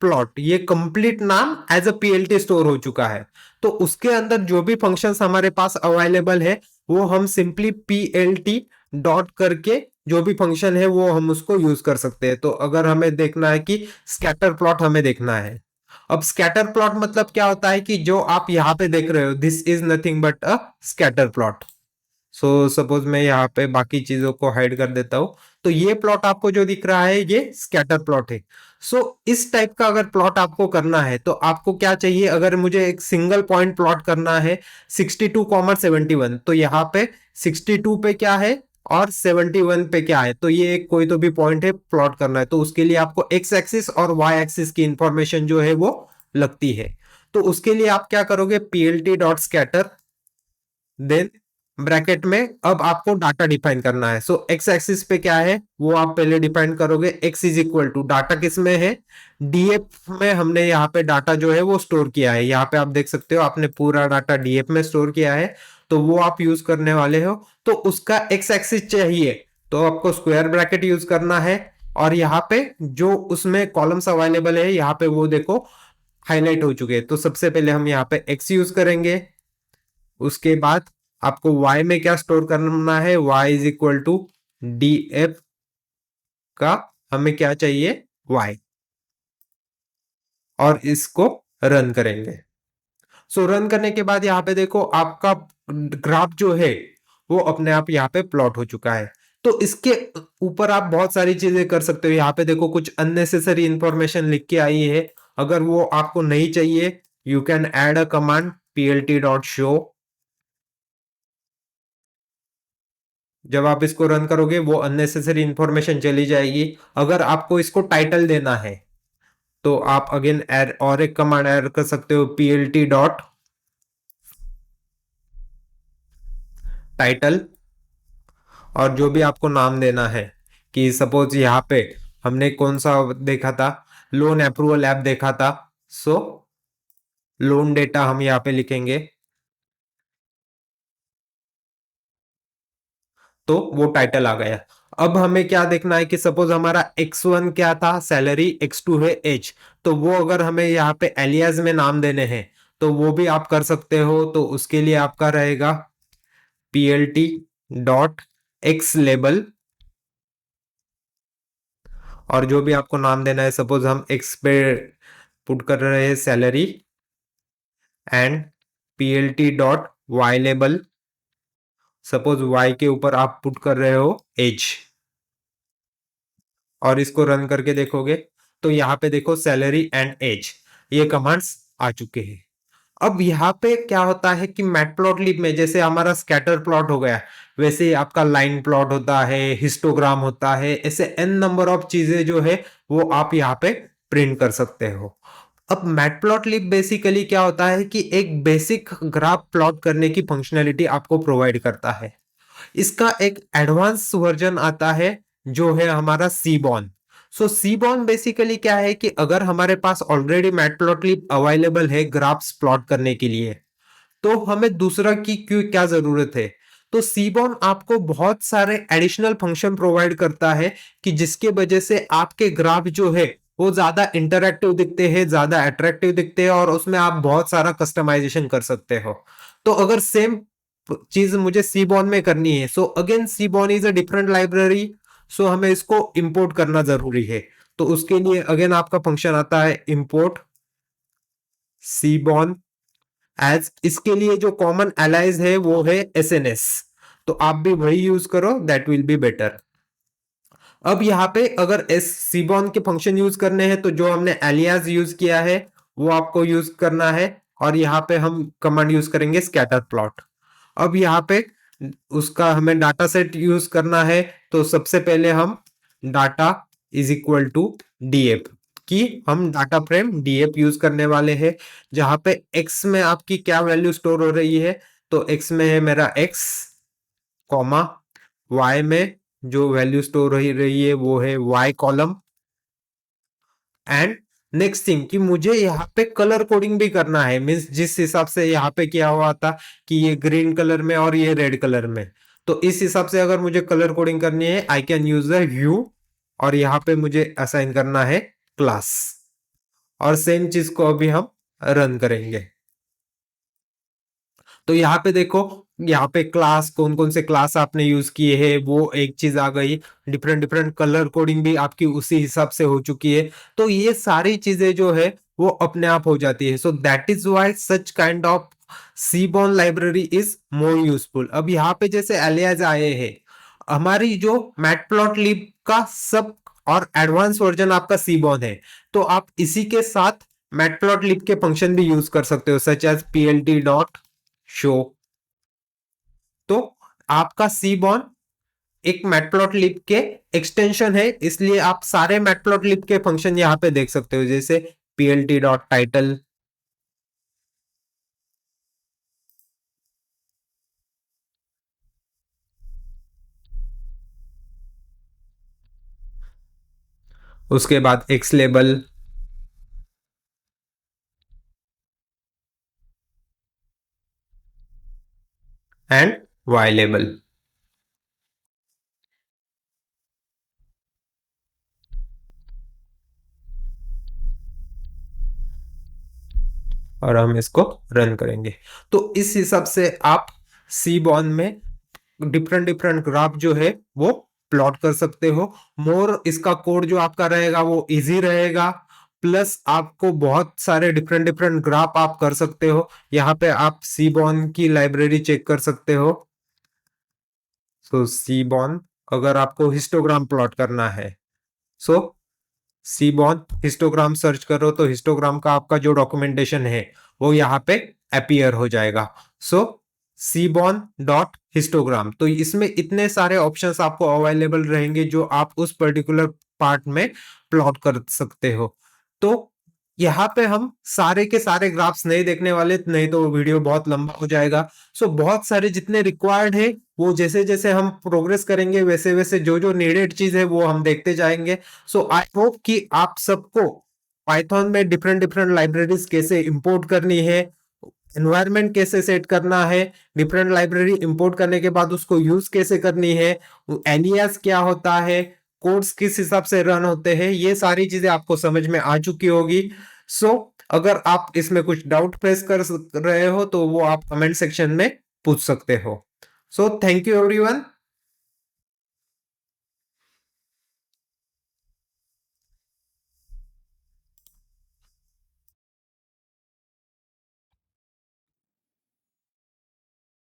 A: प्लॉट ये कंप्लीट नाम एज अ पीएलटी स्टोर हो चुका है। तो उसके अंदर जो भी फंक्शंस हमारे पास अवेलेबल है वो हम सिंपली पीएलटी डॉट करके जो भी फंक्शन है वो हम उसको यूज कर सकते हैं। तो अगर हमें देखना है कि स्कैटर प्लॉट हमें देखना है। अब स्कैटर प्लॉट मतलब क्या होता है कि जो आप यहाँ पे देख रहे हो this is nothing but a scatter plot. So suppose मैं यहाँ पे बाकी चीजों को हाइड कर देता हूँ। तो ये प्लॉट आपको जो दिख रहा है ये स्कैटर प्लॉट है। सो इस टाइप का अगर प्लॉट आपको करना है तो आपको क्या चाहिए, अगर मुझे एक सिंगल पॉइंट प्लॉट करना है 62,71, तो यहाँ पे 62 पे क्या है और 71 पे क्या है, तो ये एक कोई तो भी पॉइंट है प्लॉट करना है। तो उसके लिए आपको एक्स एक्सिस और वाई एक्सिस की इंफॉर्मेशन जो है वो लगती है। तो उसके लिए आप क्या करोगे, PLT dot scatter, then bracket में अब आपको डाटा डिफाइन करना है। सो एक्स एक्सिस पे क्या है वो आप पहले डिफाइन करोगे। X is equal to data किस में है, डीएफ में हमने यहाँ पे डाटा जो है वो स्टोर किया है। यहाँ पे आप देख सकते हो आपने पूरा डाटा डीएफ में स्टोर किया है, तो वो आप यूज करने वाले हो। तो उसका एक्स एक्सिस चाहिए तो आपको स्क्वायर ब्रैकेट यूज करना है। और यहाँ पे जो उसमें कॉलम्स अवेलेबल है यहाँ पे वो देखो हाईलाइट हो चुके हैं। तो सबसे पहले हम यहाँ पे एक्स यूज करेंगे। उसके बाद आपको y में क्या स्टोर करना है, y is equal to D F का हमें क्या चाहिए y, और इसको रन करेंगे। सो रन करने के बाद यहाँ पे देखो आपका ग्राफ जो है वो अपने आप यहाँ पे प्लॉट हो चुका है। तो इसके ऊपर आप बहुत सारी चीजें कर सकते हो। यहाँ पे देखो कुछ अननेसेसरी इंफॉर्मेशन लिख के आई है, अगर वो आपको नहीं चाहिए you can add a command plt dot show. जब आप इसको रन करोगे वो अननेसेसरी इंफॉर्मेशन चली जाएगी। अगर आपको इसको टाइटल देना है तो आप अगेन और एक कमांड ऐड कर सकते हो plt डॉट टाइटल, और जो भी आपको नाम देना है कि सपोज यहाँ पे हमने कौन सा देखा था, लोन अप्रूवल ऐप देखा था। सो लोन डेटा हम यहाँ पे लिखेंगे, तो वो टाइटल आ गया। अब हमें क्या देखना है कि सपोज हमारा x1 क्या था सैलरी, x2 है एज, तो वो अगर हमें यहाँ पे एलियास में नाम देने हैं तो वो भी आप कर सकते हो। तो उसके लिए आपका रहेगा plt डॉट एक्स लेबल, और जो भी आपको नाम देना है सपोज हम एक्स पे पुट कर रहे हैं salary, and plt dot Y label, suppose Y के ऊपर आप पुट कर रहे हो एज, और इसको रन करके देखोगे तो यहाँ पे देखो सैलरी एंड एज ये कमांड्स आ चुके हैं। अब यहाँ पे क्या होता है कि मैटप्लॉटलिब में जैसे हमारा स्कैटर प्लॉट हो गया, वैसे ही आपका लाइन प्लॉट होता है, हिस्टोग्राम होता है, ऐसे एन नंबर ऑफ चीजें जो है वो आप यहाँ पे प्रिंट कर सकते हो। अब मैटप्लॉटलिब बेसिकली क्या होता है कि एक बेसिक ग्राफ प्लॉट करने की फंक्शनैलिटी आपको प्रोवाइड करता है। इसका एक एडवांस वर्जन आता है जो है हमारा सीबॉन। सो सीबॉन बेसिकली क्या है कि अगर हमारे पास ऑलरेडी मैटप्लॉटलिब अवेलेबल है ग्राफ्स प्लॉट करने के लिए, तो हमें दूसरा की क्यों क्या जरूरत है। तो सीबॉन आपको बहुत सारे एडिशनल फंक्शन प्रोवाइड करता है कि जिसके वजह से आपके ग्राफ जो है वो ज्यादा इंटरैक्टिव दिखते हैं, ज्यादा अट्रैक्टिव दिखते हैं, और उसमें आप बहुत सारा कस्टमाइजेशन कर सकते हो। तो अगर सेम चीज मुझे सीबॉन में करनी है, so again Seaborn is a different library, so हमें इसको इंपोर्ट करना जरूरी है। तो उसके लिए अगेन आपका फंक्शन आता है इंपोर्ट सीबॉन एज। इसके लिए जो कॉमन एलाइज है वो है एसएनएस, तो आप भी वही यूज करो, दैट विल बी बेटर। अब यहाँ पे अगर एस सीबॉन के फंक्शन यूज करने हैं तो जो हमने एलियास यूज किया है वो आपको यूज करना है, और यहाँ पे हम कमांड यूज करेंगे स्कैटर प्लॉट। अब यहाँ पे उसका हमें डाटा सेट यूज करना है, तो सबसे पहले हम data is equal to DF की हम डाटा फ्रेम डीएफ यूज करने वाले हैं, जहां पे एक्स में आपकी क्या वैल्यू स्टोर हो रही है, तो एक्स में है मेरा एक्स, कॉमा वाई में जो वैल्यू स्टोर हो रही है वो है Y column. And next thing कि मुझे यहाँ पे कलर कोडिंग भी करना है, मीन्स जिस हिसाब से यहाँ पे किया हुआ था कि ये ग्रीन कलर में और ये रेड कलर में, तो इस हिसाब से अगर मुझे कलर कोडिंग करनी है आई कैन यूज द ह्यू, और यहाँ पे मुझे असाइन करना है क्लास। और सेम चीज को अभी हम रन करेंगे, तो यहाँ पे देखो, यहाँ पे क्लास कौन कौन से क्लास आपने यूज किए हैं वो एक चीज आ गई, डिफरेंट डिफरेंट कलर कोडिंग भी आपकी उसी हिसाब से हो चुकी है। तो ये सारी चीजें जो है वो अपने आप हो जाती है, so that is why such kind of seaborn library is more useful. अब यहाँ पे जैसे एलियाज आए हैं, हमारी जो मैटप्लॉटलिब का सब और एडवांस वर्जन आपका सीबॉर्न है, तो आप इसी के साथ मैटप्लॉटलिब के फंक्शन भी यूज कर सकते हो, such as plt dot show. तो आपका सीबॉर्न एक मैटप्लॉटलिब के एक्सटेंशन है, इसलिए आप सारे मैटप्लॉटलिब के फंक्शन यहाँ पे देख सकते हो, जैसे plt डॉट टाइटल, उसके बाद X label and Y label. और हम इसको रन करेंगे, तो इस हिसाब से आप सीबॉर्न में डिफरेंट डिफरेंट ग्राफ जो है वो प्लॉट कर सकते हो। मोर इसका कोड जो आपका रहेगा वो इजी रहेगा, प्लस आपको बहुत सारे डिफरेंट डिफरेंट ग्राफ आप कर सकते हो। यहाँ पे आप सीबॉर्न की लाइब्रेरी चेक कर सकते हो। सो सीबॉर्न, अगर आपको हिस्टोग्राम प्लॉट करना है, सो सीबॉर्न हिस्टोग्राम सर्च करो तो हिस्टोग्राम का आपका जो डॉक्यूमेंटेशन है वो यहाँ पे अपीयर हो जाएगा। सो सीबॉर्न डॉट हिस्टोग्राम, तो इसमें इतने सारे ऑप्शंस आपको अवेलेबल रहेंगे जो आप उस पर्टिकुलर पार्ट में प्लॉट कर सकते हो। तो यहाँ पे हम सारे के सारे ग्राफ्स नहीं देखने वाले, नहीं तो वीडियो बहुत लंबा हो जाएगा। सो बहुत सारे जितने रिक्वायर्ड है वो जैसे जैसे हम प्रोग्रेस करेंगे वैसे वैसे जो जो नीडेड चीज है वो हम देखते जाएंगे। सो आई होप कि आप सबको पाइथन में डिफरेंट डिफरेंट लाइब्रेरीज कैसे इंपोर्ट करनी है, एनवायरनमेंट कैसे सेट करना है, डिफरेंट लाइब्रेरी इंपोर्ट करने के बाद उसको यूज कैसे करनी है, एलियास क्या होता है, कोड्स किस हिसाब से रन होते हैं, ये सारी चीजें आपको समझ में आ चुकी होगी। सो अगर आप इसमें कुछ डाउट फेस कर रहे हो तो वो आप कमेंट सेक्शन में पूछ सकते हो। So thank you everyone.